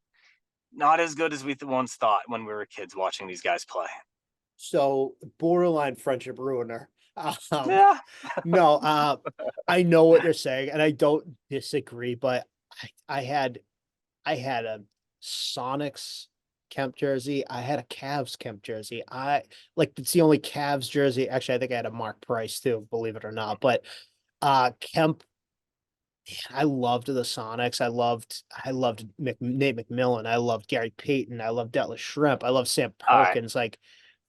C: not as good as we once thought when we were kids watching these guys play.
B: so borderline friendship ruiner.
C: Yeah.
B: No, I know what you're saying, and I don't disagree, but I had a Sonics Kemp jersey. I had a Cavs Kemp jersey. It's the only Cavs jersey. Actually, I think I had a Mark Price too, believe it or not. But Kemp, I loved the Sonics. I loved Nate McMillan. I loved Gary Payton. I loved Detlef Shrimp. I love Sam
C: All right.
B: Perkins. Like,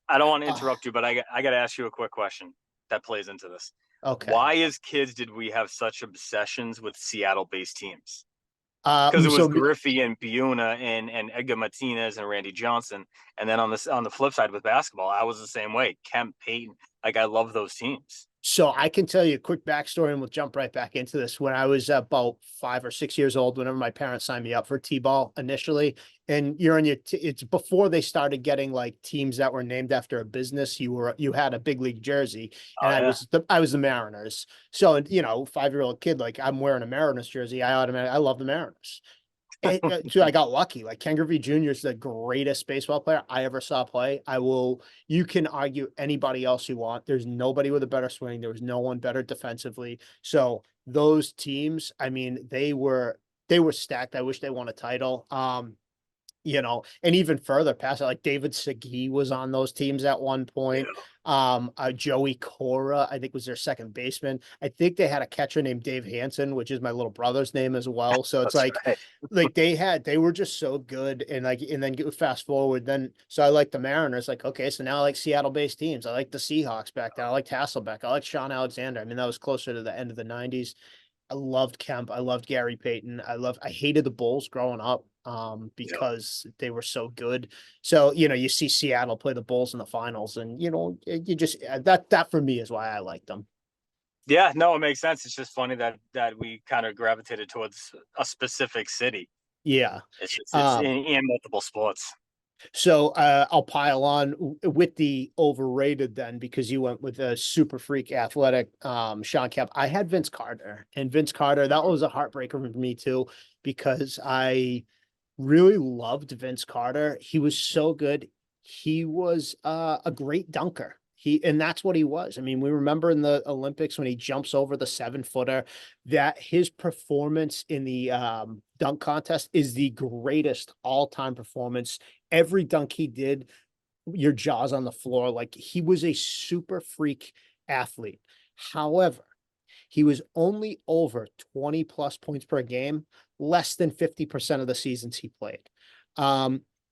C: I don't want to
B: uh,
C: interrupt you, but I got to ask you a quick question that plays into this.
B: okay.
C: Why, as kids, did we have such obsessions with Seattle-based teams? Because it was
B: So
C: Griffey and Biuna and Edgar Martinez and Randy Johnson, and then on the flip side with basketball, I was the same way. Kemp, Payton, like I love those teams.
B: So I can tell you a quick backstory and we'll jump right back into this. When I was about 5 or 6 years old, whenever my parents signed me up for T-ball initially, and you're in it's before they started getting like teams that were named after a business. You had a big league jersey, and
C: Oh yeah.
B: I was the Mariners. So, 5-year-old kid, like I'm wearing a Mariners jersey. I love the Mariners. So I got lucky. Like Ken Griffey Jr. is the greatest baseball player I ever saw play. You can argue anybody else you want. There's nobody with a better swing. There was no one better defensively. So those teams, I mean, they were stacked. I wish they won a title. And even further past it, like David Segui was on those teams at one point.
C: Yeah.
B: Joey Cora, I think was their second baseman. I think they had a catcher named Dave Hansen, which is my little brother's name as well. So it's
C: That's
B: like,
C: right.
B: they were just so good. And then fast forward, so I like the Mariners, like, okay, so now I like Seattle-based teams. I like the Seahawks back then. I liked Hasselbeck. I like Sean Alexander. I mean, that was closer to the end of the 90s. I loved Kemp. I loved Gary Payton. I hated the Bulls growing up
C: Yeah.
B: because they were so good. So, you see Seattle play the Bulls in the finals and, you just, that for me is why I like them.
C: Yeah, no, it makes sense. It's just funny that we kind of gravitated towards a specific city.
B: Yeah.
C: It's in multiple sports.
B: So I'll pile on with the overrated then because you went with a super freak athletic Sean Kemp. I had Vince Carter, and Vince Carter, that was a heartbreaker for me too because I really loved Vince Carter. He was so good. He was a great dunker. And that's what he was. I mean, we remember in the Olympics when he jumps over the 7-footer, that his performance in the dunk contest is the greatest all-time performance. Every dunk he did, your jaws on the floor. Like he was a super freak athlete. However, he was only over 20 plus points per game, less than 50% of the seasons he played.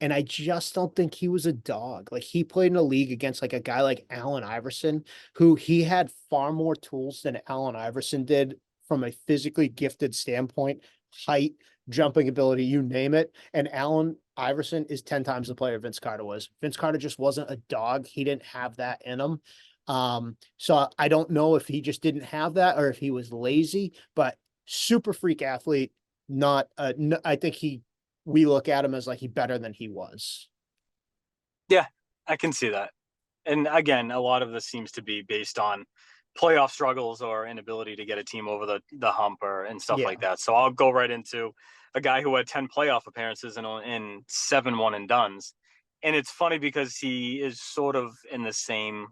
B: And I just don't think he was a dog. Like he played in a league against like a guy like Allen Iverson, who he had far more tools than Allen Iverson did from a physically gifted standpoint, height, jumping ability, you name it. And Allen Iverson is 10 times the player Vince Carter was. Vince Carter just wasn't a dog. He didn't have that in him. So I don't know if he just didn't have that or if he was lazy, but super freak athlete. Not, I think we look at him as like he better than he was.
C: Yeah, I can see that. And again, a lot of this seems to be based on playoff struggles or inability to get a team over the hump or and stuff
B: Yeah.
C: like that. So I'll go right into a guy who had 10 playoff appearances in 7 one and dones. And it's funny because he is sort of in the same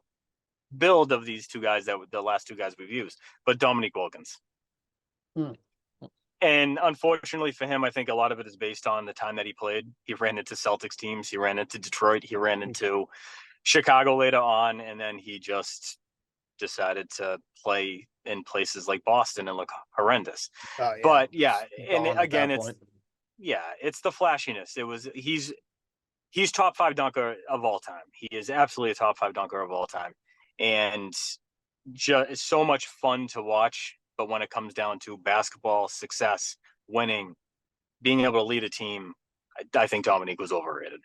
C: build of these two guys that the last two guys we've used, but Dominique Wilkins.
B: Hmm.
C: And unfortunately for him, I think a lot of it is based on the time that he played. He ran into Celtics teams, he ran into Detroit, he ran into Chicago later on, and then he just decided to play in places like Boston and look horrendous.
B: Oh yeah.
C: But yeah, and
B: Gone at
C: again,
B: that point.
C: it's the flashiness. He's top 5 dunker of all time. He is absolutely a top 5 dunker of all time, and just it's so much fun to watch. But when it comes down to basketball success, winning, being able to lead a team, I think Dominique was overrated.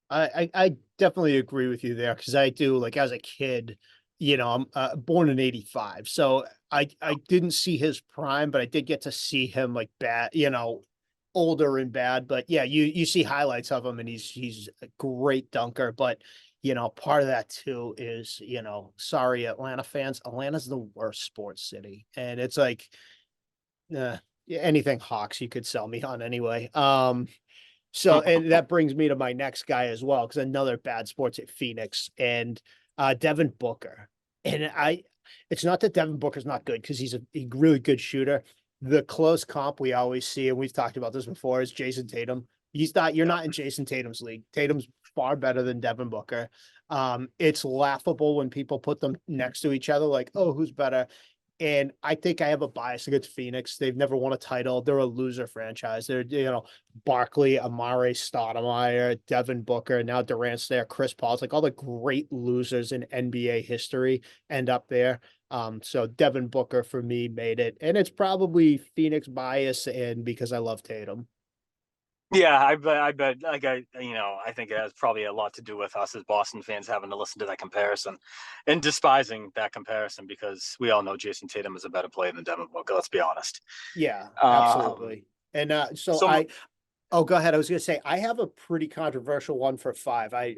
B: I definitely agree with you there because I do like as a kid, I'm born in '85, so I didn't see his prime, but I did get to see him like bad, older and bad. But yeah, you see highlights of him, and he's a great dunker. But part of that too is sorry Atlanta fans, Atlanta's the worst sports city, and it's like anything Hawks you could sell me on anyway. And that brings me to my next guy as well, because another bad sports at Phoenix and Devin Booker. And it's not that Devin Booker's not good because he's a really good shooter. The close comp we always see, and we've talked about this before, is Jason Tatum. You're not in Jason Tatum's league. Tatum's far better than Devin Booker. It's laughable when people put them next to each other, like, oh, who's better? And I think I have a bias against Phoenix. They've never won a title. They're a loser franchise. They're, Barkley, Amare Stoudemire, Devin Booker, now Durant's there, Chris Paul's like all the great losers in NBA history end up there. So Devin Booker for me made it. And it's probably Phoenix bias and because I love Tatum.
C: Yeah, I bet, like I think it has probably a lot to do with us as Boston fans having to listen to that comparison and despising that comparison because we all know Jason Tatum is a better player than Devin Booker. Let's be honest.
B: Yeah,
C: Um,
B: absolutely. And so
C: so
B: oh, go ahead. I was gonna say I have a pretty controversial one for five. I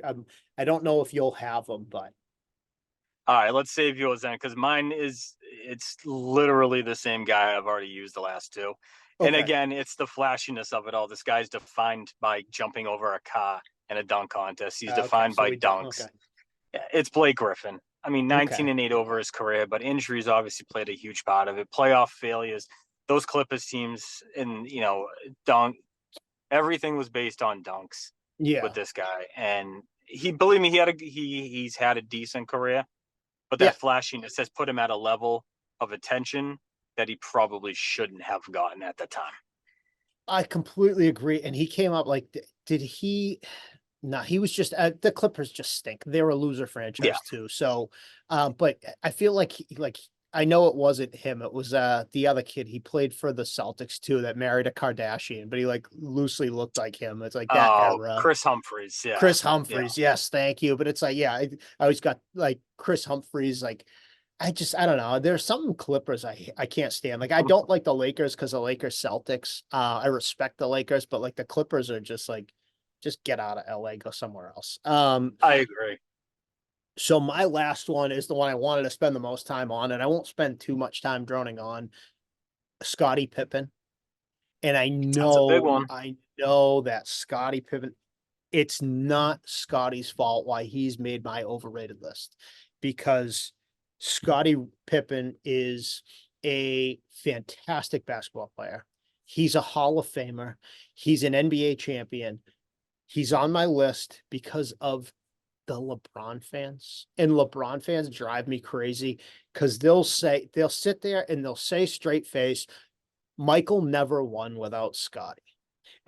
B: don't know if you'll have them, but
C: all right, let's save yours then because it's literally the same guy I've already used the last two. And
B: okay.
C: again, it's the flashiness of it all. This guy's defined by jumping over a car in a dunk contest. He's
B: Okay,
C: defined
B: so
C: by
B: we don't. Okay,
C: dunks. It's Blake Griffin. I mean, 19
B: okay.
C: and 8 over his career, but injuries obviously played a huge part of it. Playoff failures, those Clippers teams, and dunk, everything was based on dunks with
B: Yeah,
C: this guy. And believe me, he's had a decent career, but
B: yeah.
C: that flashiness has put him at a level of attention that he probably shouldn't have gotten at the time.
B: I completely agree. And he came up like, did he? No, he was just the Clippers just stink. They're a loser
C: Yeah.
B: franchise too. So, but I feel like I know it wasn't him. It was the other kid. He played for the Celtics too. That married a Kardashian, but he like loosely looked like him. It's like that
C: Oh,
B: era.
C: Chris Humphries. Yeah.
B: Chris
C: Yeah.
B: Humphries, yes, thank you. But it's like, yeah, I always got like Chris Humphries, like I don't know. There's some Clippers I can't stand. Like I don't like the Lakers because the Lakers Celtics. I respect the Lakers, but like the Clippers are just like, just get out of LA, go somewhere else.
C: I agree.
B: So my last one is the one I wanted to spend the most time on, and I won't spend too much time droning on Scottie Pippen. And
C: That's a big one.
B: I know that Scottie Pippen, it's not Scotty's fault why he's made my overrated list because Scottie Pippen is a fantastic basketball player. He's a Hall of Famer. He's an NBA champion. He's on my list because of the LeBron fans. And LeBron fans drive me crazy because they'll sit there and they'll say straight face, Michael never won without Scottie.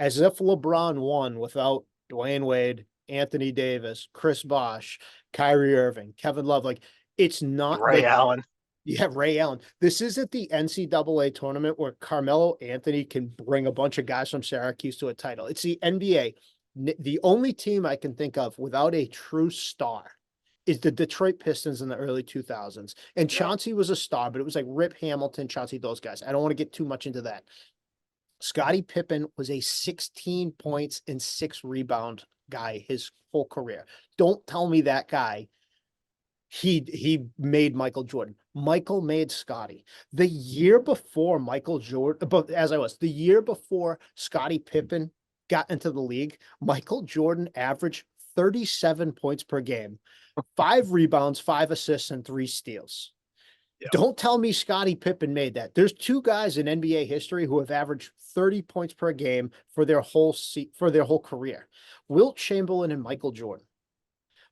B: As if LeBron won without Dwayne Wade, Anthony Davis, Chris Bosh, Kyrie Irving, Kevin Love. Like it's not
C: Ray
B: like,
C: Allen.
B: yeah, Ray Allen. This isn't the NCAA tournament where Carmelo Anthony can bring a bunch of guys from Syracuse to a title. It's the NBA. The only team I can think of without a true star is the Detroit Pistons in the early 2000s. And
C: Yeah.
B: Chauncey was a star, but it was like Rip Hamilton, Chauncey, those guys. I don't want to get too much into that. Scottie Pippen was a 16 points and 6 rebound guy his whole career. Don't tell me that guy he made Michael Jordan. Michael made Scottie. The year before Michael Jordan, but the year before Scottie Pippen got into the league, Michael Jordan averaged 37 points per game, 5 rebounds, 5 assists, and 3 steals.
C: Yeah.
B: Don't tell me Scottie Pippen made that. There's 2 guys in NBA history who have averaged 30 points per game for their whole career. Wilt Chamberlain and Michael Jordan.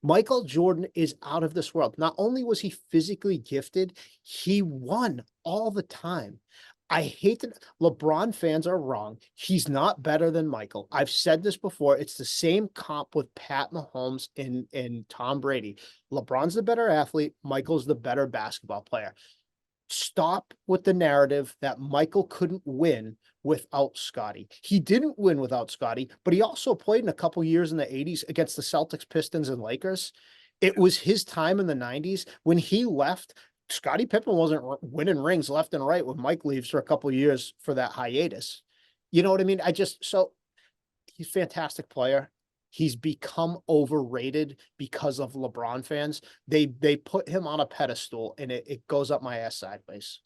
B: Michael Jordan is out of this world. Not only was he physically gifted, he won all the time. I hate that LeBron fans are wrong. He's not better than Michael. I've said this before. It's the same comp with Pat Mahomes and Tom Brady. LeBron's the better athlete. Michael's the better basketball player. Stop with the narrative that Michael couldn't win without Scottie. He didn't win without Scottie, but he also played in a couple years in the 80s against the Celtics, Pistons, and Lakers. It was his time in the 90s. When he left, Scottie Pippen wasn't winning rings left and right when Mike leaves for a couple years for that hiatus. You know what I mean? He's a fantastic player. He's become overrated because of LeBron fans. They put him on a pedestal and it goes up my ass sideways.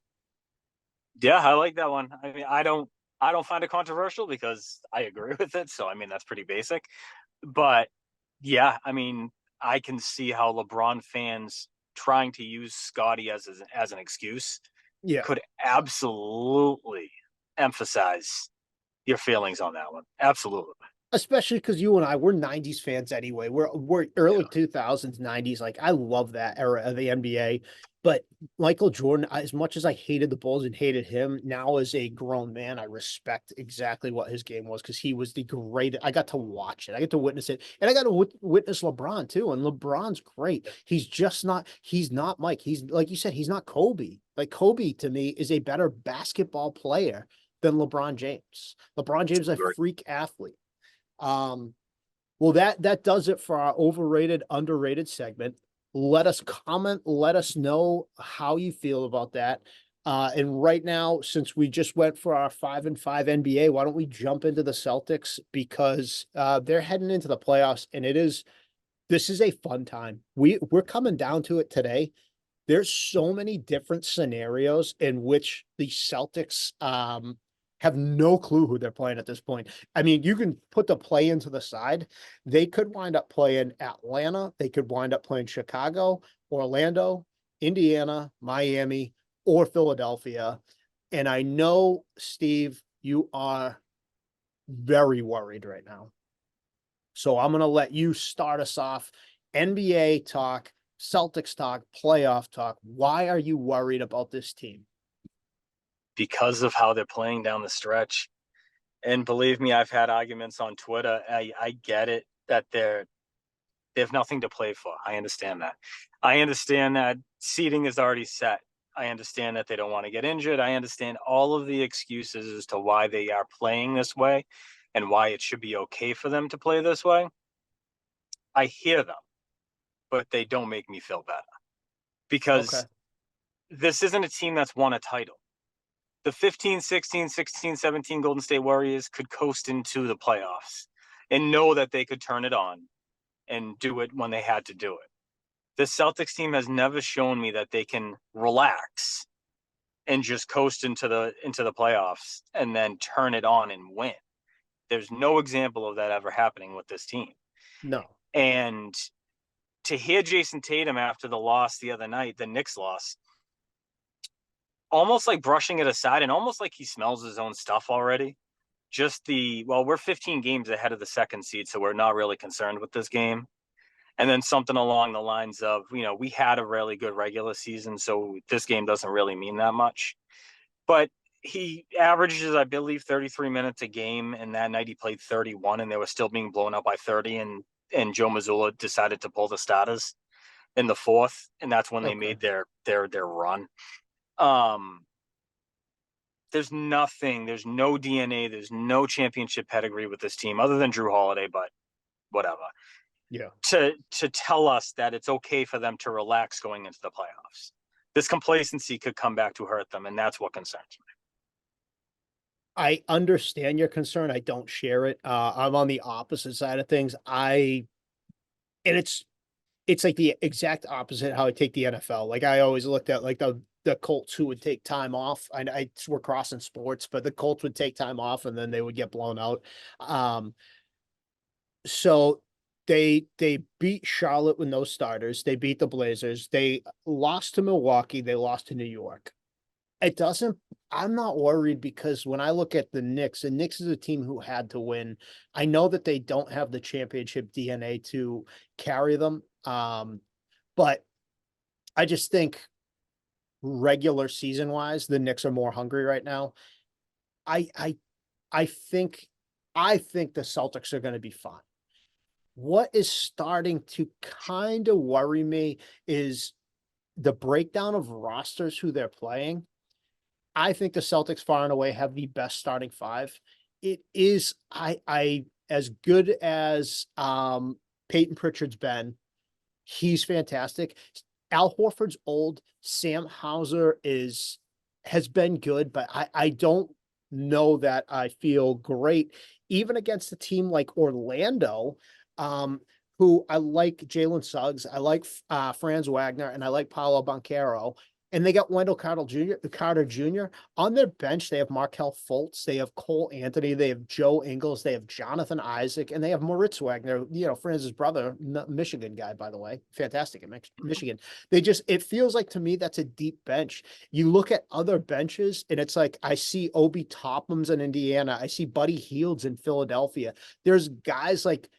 C: Yeah, I like that one. I mean, I don't find it controversial because I agree with it. So I mean, that's pretty basic. But yeah, I mean, I can see how LeBron fans trying to use Scottie as an excuse
B: Yeah.
C: could absolutely emphasize your feelings on that one. Absolutely.
B: Especially because you and I, we're 90s fans anyway. We're early 2000s, 90s. Like I love that era of the NBA. But Michael Jordan, as much as I hated the Bulls and hated him, now as a grown man, I respect exactly what his game was because he was the great. I got to watch it. I got to witness it. And I got to witness LeBron too. And LeBron's great. He's not Mike. He's like you said, he's not Kobe. Like Kobe to me is a better basketball player than LeBron James. LeBron James is a freak athlete. Well, that does it for our overrated, underrated segment. Let us comment. Let us know how you feel about that. And right now, since we just went for our 5-5 NBA, why don't we jump into the Celtics because they're heading into the playoffs, and this is a fun time. We're coming down to it today. There's so many different scenarios in which the Celtics have no clue who they're playing at this point. I mean, you can put the play into the side. They could wind up playing Atlanta. They could wind up playing Chicago, Orlando, Indiana, Miami, or Philadelphia. And I know, Steve, you are very worried right now. So I'm going to let you start us off. NBA talk, Celtics talk, playoff talk. Why are you worried about this team?
C: Because of how they're playing down the stretch. And believe me, I've had arguments on Twitter. I get it that they have nothing to play for. I understand that. I understand that seeding is already set. I understand that they don't want to get injured. I understand all of the excuses as to why they are playing this way and why it should be okay for them to play this way. I hear them, but they don't make me feel better because this isn't a team that's won a title. The 15, 16, 16, 17 Golden State Warriors could coast into the playoffs and know that they could turn it on and do it when they had to do it. The Celtics team has never shown me that they can relax and just coast into the playoffs and then turn it on and win. There's no example of that ever happening with this team.
B: No.
C: And to hear Jason Tatum after the loss the other night, the Knicks loss, almost like brushing it aside and almost like he smells his own stuff already. We're 15 games ahead of the second seed, so we're not really concerned with this game. And then something along the lines of, we had a really good regular season, so this game doesn't really mean that much. But he averages, I believe, 33 minutes a game, and that night he played 31, and they were still being blown out by 30, and Joe Mazzulla decided to pull the starters in the fourth, and that's when they made their run. There's no DNA, there's no championship pedigree with this team other than Drew Holiday, but whatever.
B: Yeah.
C: To tell us that it's okay for them to relax going into the playoffs. This complacency could come back to hurt them, and that's what concerns me.
B: I understand your concern. I don't share it. I'm on the opposite side of things. It's like the exact opposite how I take the NFL. Like I always looked at like the Colts who would take time off. We're crossing sports, but the Colts would take time off and then they would get blown out. So they beat Charlotte with no starters. They beat the Blazers. They lost to Milwaukee. They lost to New York. I'm not worried because when I look at the Knicks is a team who had to win. I know that they don't have the championship DNA to carry them. But I just think regular season wise, the Knicks are more hungry right now. I think the Celtics are going to be fine. What is starting to kind of worry me is the breakdown of rosters, who they're playing. I think the Celtics far and away have the best starting five. It is, as good as Peyton Pritchard's been, he's fantastic. Al Horford's old. Sam Hauser has been good, but I don't know that I feel great, even against a team like Orlando, who I like Jalen Suggs, I like Franz Wagner, and I like Paolo Banchero. And they got Wendell Carter Jr. On their bench. They have Markelle Fultz. They have Cole Anthony. They have Joe Ingles. They have Jonathan Isaac. And they have Moritz Wagner, Franz's brother, Michigan guy, by the way. Fantastic at Michigan. It feels like to me that's a deep bench. You look at other benches, and it's like I see Obi Toppin's in Indiana. I see Buddy Hields in Philadelphia. There's guys like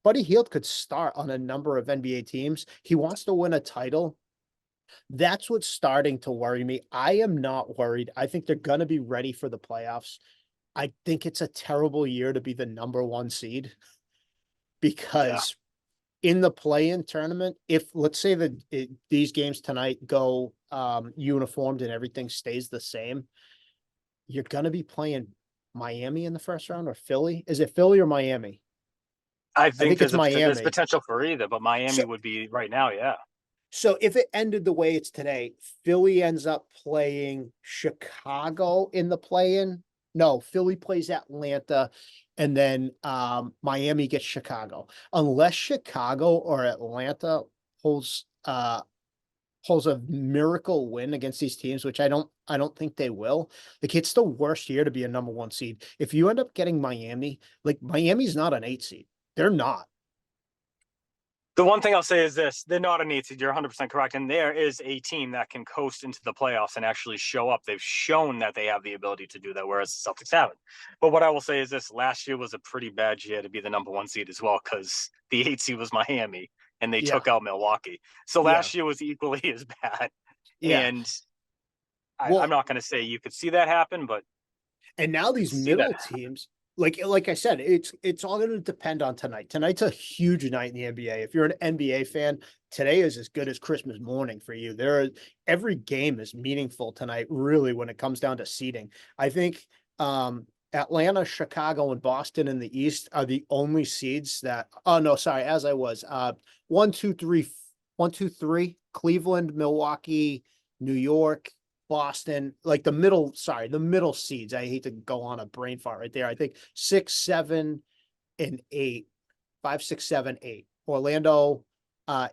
B: Buddy Hield could start on a number of NBA teams. He wants to win a title. That's what's starting to worry me. I am not worried. I think they're going to be ready for the playoffs. I think it's a terrible year to be the number one seed because in the play-in tournament, if let's say that these games tonight go uniformed and everything stays the same, you're going to be playing Miami in the first round or Philly? Is it Philly or Miami?
C: I
B: I
C: think
B: think it's
C: there's
B: Miami.
C: potential for either, but Miami
B: So,
C: would be right now, yeah.
B: so if it ended the way it's today, Philly ends up playing Chicago in the play-in. No, Philly plays Atlanta, and then Miami gets Chicago. Unless Chicago or Atlanta holds holds a miracle win against these teams, which I don't think they will. Like it's the worst year to be a number one seed. If you end up getting Miami, like Miami's not an 8 seed. They're not.
C: The one thing I'll say is this: they're not an 8 seed. You're 100% correct, and there is a team that can coast into the playoffs and actually show up. They've shown that they have the ability to do that, whereas the Celtics haven't. But what I will say is this: last year was a pretty bad year to be the number one seed as well, because the 8 seed was Miami and they
B: Yeah.
C: took out Milwaukee. So
B: Yeah.
C: last year was equally as bad.
B: Yeah.
C: And I'm
B: Well,
C: not going to say you could see that happen, but
B: and now
C: you could
B: these
C: see that
B: middle
C: happen.
B: teams, like I said, it's all going to depend on tonight. Tonight's a huge night in the NBA. If you're an NBA fan, today is as good as Christmas morning for you. Every game is meaningful tonight, really, when it comes down to seeding. I think Atlanta, Chicago, and Boston in the East are the only seeds that. Oh no, sorry, as I was 1, 2, 3, 1, 2, 3. Cleveland, Milwaukee, New York, Boston, like the middle seeds. I hate to go on a brain fart right there. I think 6, 7, and 8, 5, 6, 7, 8. Orlando,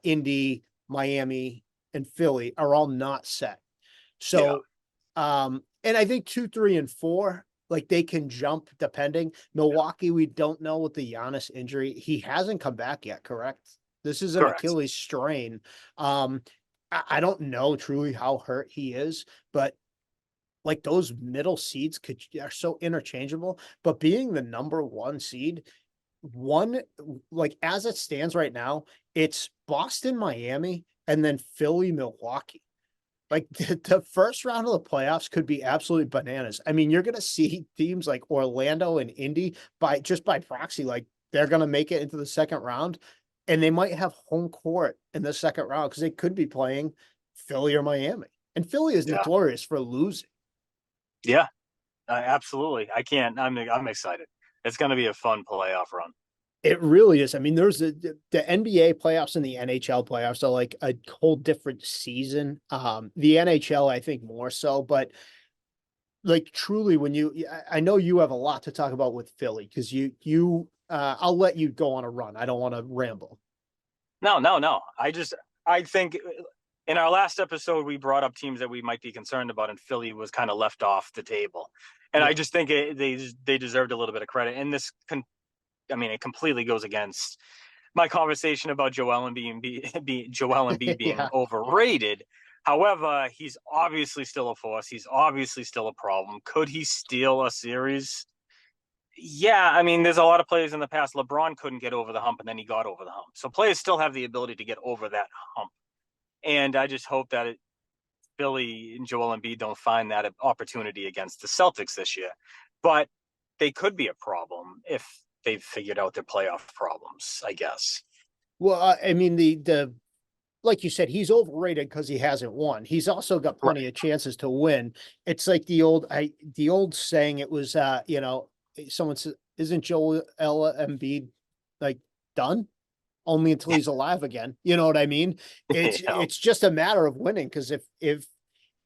B: Indy, Miami, and Philly are all not set.
C: Yeah.
B: So, and I think 2, 3, and 4, like they can jump depending. Milwaukee, we don't know with the Giannis injury. He hasn't come back yet, correct? This is an
C: Correct.
B: Achilles strain. I don't know truly how hurt he is, but like those middle seeds are so interchangeable. But being the number one seed, one like as it stands right now, it's Boston, Miami, and then Philly, Milwaukee. Like the first round of the playoffs could be absolutely bananas. I mean, you're gonna see teams like Orlando and Indy by proxy, like they're gonna make it into the second round, and they might have home court in the second round because they could be playing Philly or Miami. And Philly is
C: Yeah.
B: notorious for losing.
C: Yeah. Absolutely. I can't. I'm excited. It's going to be a fun playoff run.
B: It really is. I mean, the NBA playoffs and the NHL playoffs are like a whole different season. The NHL, I think more so, but like truly when I know you have a lot to talk about with Philly because I'll let you go on a run. I don't want to ramble.
C: No, no, no. I think in our last episode we brought up teams that we might be concerned about, and Philly was kind of left off the table. And I
B: Yeah.
C: just think they deserved a little bit of credit. And I mean, it completely goes against my conversation about Joel Embiid being
B: Yeah.
C: overrated. However, he's obviously still a force. He's obviously still a problem. Could he steal a series? Yeah, I mean, there's a lot of players in the past. LeBron couldn't get over the hump, and then he got over the hump. So players still have the ability to get over that hump. And I just hope that Philly and Joel Embiid don't find that opportunity against the Celtics this year. But they could be a problem if they've figured out their playoff problems, I guess.
B: Well, I mean the like you said, he's overrated because he hasn't won. He's also got plenty
C: Right.
B: of chances to win. It's like the old saying. It was someone said, "Isn't Joel Embiid like done?" Only until he's alive again. You know what I mean? It's
C: Yeah.
B: it's just a matter of winning because if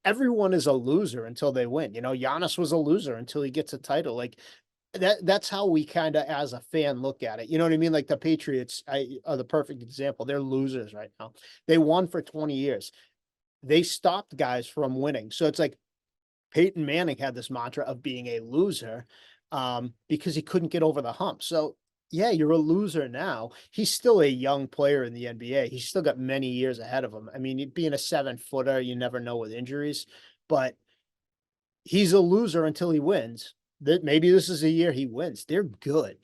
B: everyone is a loser until they win, Giannis was a loser until he gets a title. Like that's how we kind of as a fan look at it. You know what I mean? Like the Patriots are the perfect example. They're losers right now. They won for 20 years. They stopped guys from winning. So it's like Peyton Manning had this mantra of being a loser because he couldn't get over the hump. So yeah, you're a loser now. He's still a young player in the NBA. He's still got many years ahead of him. I mean, being a 7-footer, you never know with injuries, but he's a loser until he wins. That maybe this is a year he wins. They're good.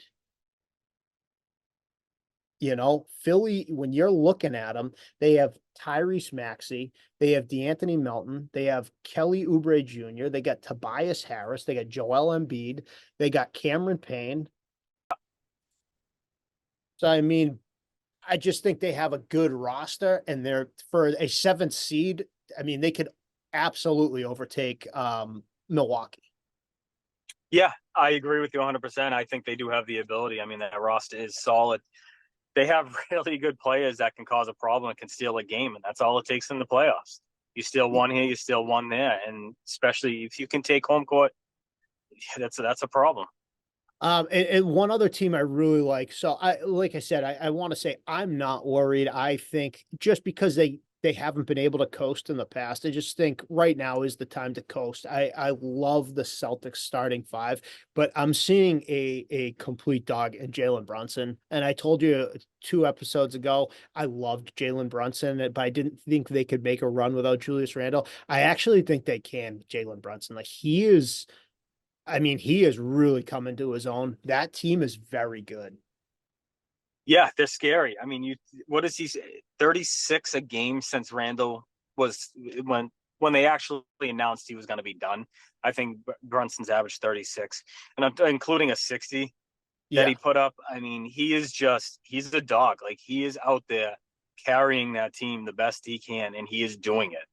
B: Philly, when you're looking at them, they have Tyrese Maxey, they have DeAnthony Melton, they have Kelly Oubre Jr., they got Tobias Harris, they got Joel Embiid, they got Cameron Payne. So, I mean, I just think they have a good roster, and they're for a 7th seed. I mean, they could absolutely overtake Milwaukee.
C: Yeah, I agree with you 100%. I think they do have the ability. I mean, that roster is solid. They have really good players that can cause a problem and can steal a game, and that's all it takes in the playoffs. You steal one here, you steal one there, and especially if you can take home court, that's a problem.
B: And one other team I really like. So like I said, I want to say I'm not worried. I think just because they haven't been able to coast in the past, I just think right now is the time to coast. I love the Celtics starting five, but I'm seeing a complete dog in Jalen Brunson. And I told you 2 episodes ago, I loved Jalen Brunson, but I didn't think they could make a run without Julius Randle. I actually think they can, Jalen Brunson. Like he is. I mean, he is really coming to his own. That team is very good.
C: Yeah, they're scary. I mean, what is he say? 36 a game since Randall was when they actually announced he was going to be done. I think Brunson's averaged 36, and I'm including a 60 that
B: Yeah.
C: he put up. I mean, he's a dog. Like he is out there carrying that team the best he can, and he is doing it.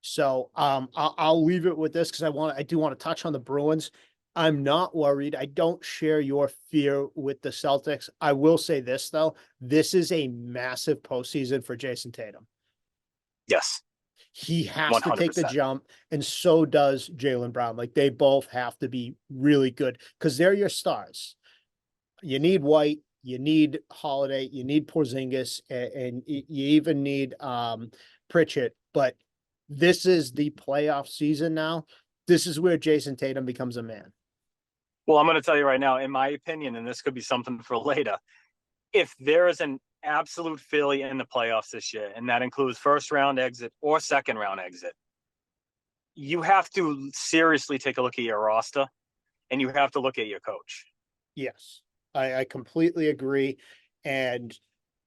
B: So I'll leave it with this because I do want to touch on the Bruins. I'm not worried. I don't share your fear with the Celtics. I will say this though, this is a massive postseason for Jason Tatum.
C: Yes,
B: He has to take the
C: 100%.
B: jump, and so does Jalen Brown. Like they both have to be really good because they're your stars. You need White, you need Holiday, you need Porzingis, and you even need Pritchett. But this is the playoff season now. This is where Jason Tatum becomes a man.
C: Well, I'm going to tell you right now, in my opinion, and this could be something for later. If there is an absolute failure in the playoffs this year, and that includes first round exit or second round exit, you have to seriously take a look at your roster and you have to look at your coach.
B: Yes, I completely agree. And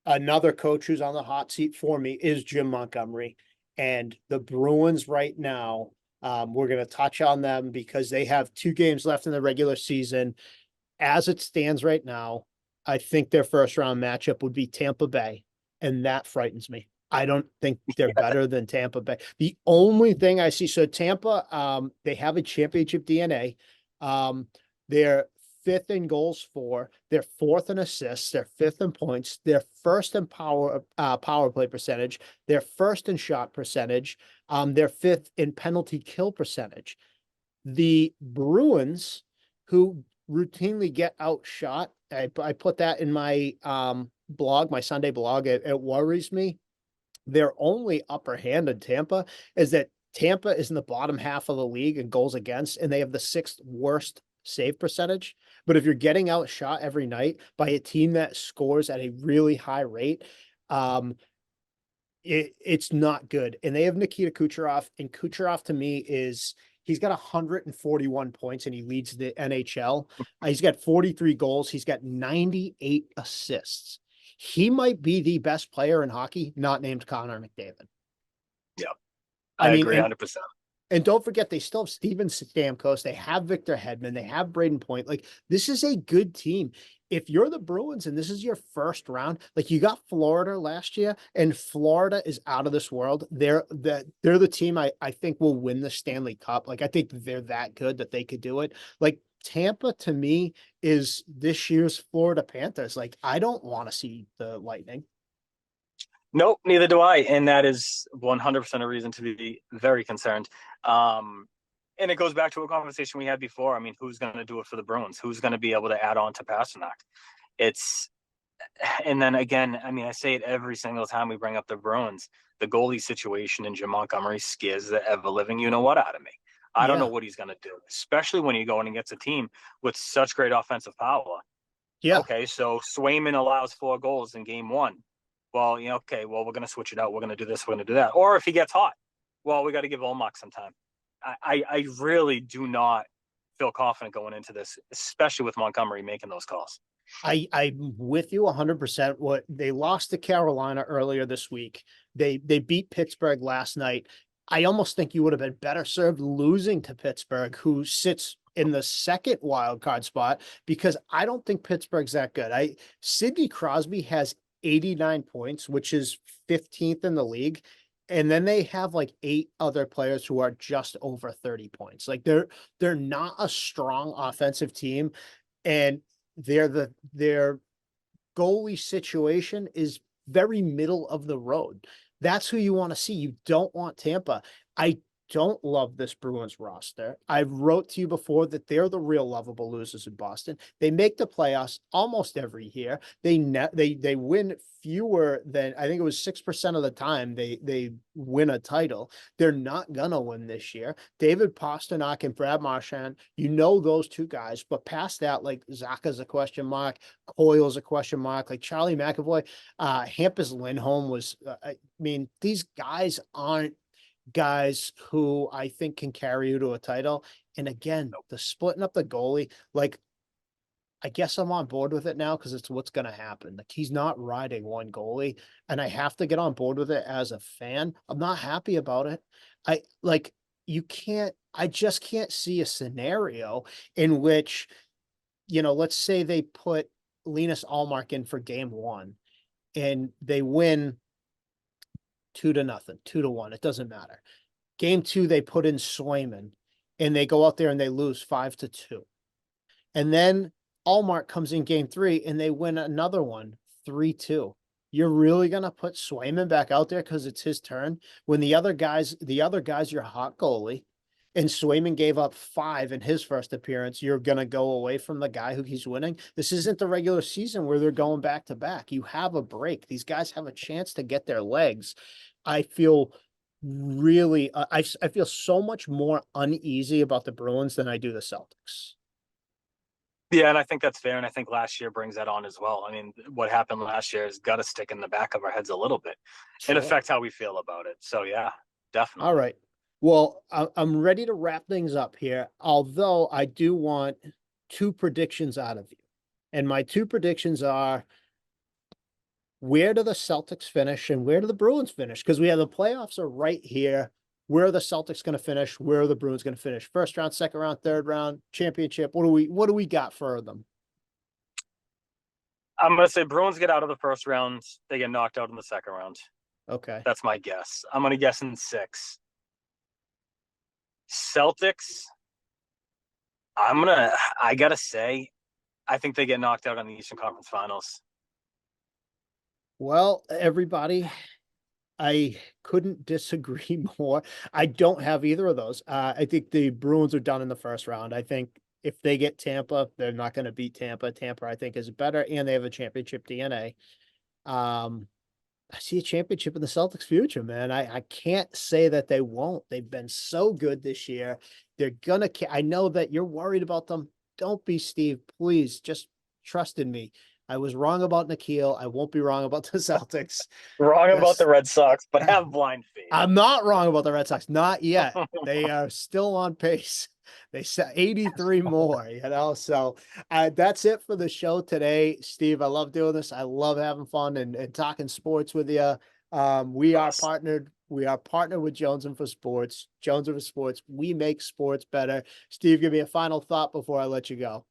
B: another coach who's on the hot seat for me is Jim Montgomery. And the Bruins right now, we're going to touch on them because they have 2 games left in the regular season. As it stands right now, I think their first round matchup would be Tampa Bay, and that frightens me. I don't think they're better than Tampa Bay. The only thing I see, so Tampa, they have a championship DNA. They're fifth in goals for, they're fourth in assists, they're fifth in points, they're first in power play percentage, they're first in shot percentage, they're fifth in penalty kill percentage. The Bruins, who routinely get outshot, I put that in my blog, my Sunday blog. It worries me. Their only upper hand in Tampa is that Tampa is in the bottom half of the league in goals against, and they have the 6th worst save percentage. But if you're getting outshot every night by a team that scores at a really high rate, it's not good. And they have Nikita Kucherov, and Kucherov to me he's got 141 points and he leads the NHL. He's got 43 goals. He's got 98 assists. He might be the best player in hockey, not named Connor McDavid.
C: Yeah,
B: I
C: I
B: mean,
C: agree 100%.
B: and don't forget, they still have Steven Stamkos. They have Victor Hedman. They have Braden Point. Like, this is a good team. If you're the Bruins and this is your first round, like you got Florida last year, and Florida is out of this world. They're the team I think will win the Stanley Cup. Like, I think they're that good that they could do it. Like, Tampa to me is this year's Florida Panthers. Like, I don't want to see the Lightning.
C: Nope, neither do I. And that is 100% a reason to be very concerned. And it goes back to a conversation we had before. I mean, who's going to do it for the Bruins? Who's going to be able to add on to Pasternak? It's, and then again, I mean, I say it every single time we bring up the Bruins. The goalie situation in Jim Montgomery scares the ever living you know what out of me. I don't know
B: Yeah.
C: what he's going to do, especially when you go in and gets a team with such great offensive power.
B: Yeah.
C: Okay, so Swayman allows 4 goals in game 1. Well, okay, well, we're going to switch it out. We're going to do this. We're going to do that. Or if he gets hot, well, we got to give Olmok some time. I really do not feel confident going into this, especially with Montgomery making those calls.
B: I'm with you 100%. What they lost to Carolina earlier this week. They beat Pittsburgh last night. I almost think you would have been better served losing to Pittsburgh, who sits in the second wild card spot, because I don't think Pittsburgh's that good. Sidney Crosby has 89 points, which is 15th in the league. And then they have like 8 other players who are just over 30 points. Like they're not a strong offensive team, and their goalie situation is very middle of the road. That's who you want to see. You don't want Tampa. I don't love this Bruins roster. I wrote to you before that they're the real lovable losers in Boston. They make the playoffs almost every year. They win fewer than, I think it was 6% of the time they win a title. They're not gonna win this year. David Pastrnak and Brad Marchand, you know those two guys, but past that, like Zaka's a question mark, Coyle's a question mark, like Charlie McAvoy, Hampus Lindholm was. I mean, these guys aren't guys who I think can carry you to a title. And again, the splitting up the goalie, like I guess I'm on board with it now because it's what's going to happen. Like he's not riding one goalie, and I have to get on board with it as a fan. I'm not happy about it. I like you can't. I just can't see a scenario in which, let's say they put Linus Allmark in for game 1, and they win 2-0, 2-1. It doesn't matter. Game 2, they put in Swayman, and they go out there and they lose 5-2. And then Allmark comes in game 3 and they win another one, 3-2. You're really gonna put Swayman back out there because it's his turn when the other guy's your hot goalie, and Swayman gave up 5 in his first appearance. You're gonna go away from the guy who he's winning. This isn't the regular season where they're going back to back. You have a break. These guys have a chance to get their legs. I feel really, I feel so much more uneasy about the Bruins than I do the Celtics.
C: Yeah, and I think that's fair. And I think last year brings that on as well. I mean, what happened last year has got to stick in the back of our heads a little bit and affect how we feel about it. So, yeah, definitely.
B: All right. Well, I'm ready to wrap things up here, although I do want 2 predictions out of you. And my 2 predictions are, where do the Celtics finish and where do the Bruins finish? Because we have the playoffs are right here. Where are the Celtics going to finish? Where are the Bruins going to finish? First round, second round, third round, championship. What do we got for them?
C: I'm going to say Bruins get out of the first round. They get knocked out in the second round.
B: Okay.
C: That's my guess. I'm going to guess in 6. Celtics, I got to say, I think they get knocked out on the Eastern Conference Finals.
B: Well, everybody, I couldn't disagree more. I don't have either of those. I think the Bruins are done in the first round. I think if they get Tampa, they're not going to beat Tampa. Tampa, I think, is better, and they have a championship DNA. I see a championship in the Celtics' future, man. I can't say that they won't. They've been so good this year. They're gonna. I know that you're worried about them. Don't be, Steve. Please, just trust in me. I was wrong about Nikhil. I won't be wrong about the Celtics.
C: Wrong
B: Yes.
C: about the Red Sox, but have blind faith.
B: I'm not wrong about the Red Sox. Not yet. They are still on pace. They set 83 more, So that's it for the show today, Steve. I love doing this. I love having fun and talking sports with you. We are partnered with Jones and for Sports. Jones and for Sports. We make sports better. Steve, give me a final thought before I let you go.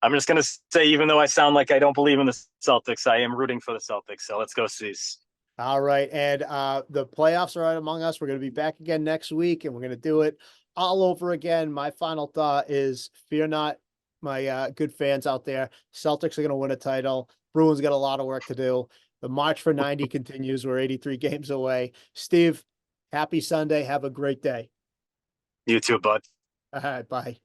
C: I'm just going to say, even though I sound like I don't believe in the Celtics, I am rooting for the Celtics. So let's go, C's.
B: All right. And the playoffs are right among us. We're going to be back again next week, and we're going to do it all over again. My final thought is, fear not, my good fans out there. Celtics are going to win a title. Bruins got a lot of work to do. The march for 90 continues. We're 83 games away. Steve, happy Sunday. Have a great day.
C: You too, bud.
B: All right. Bye.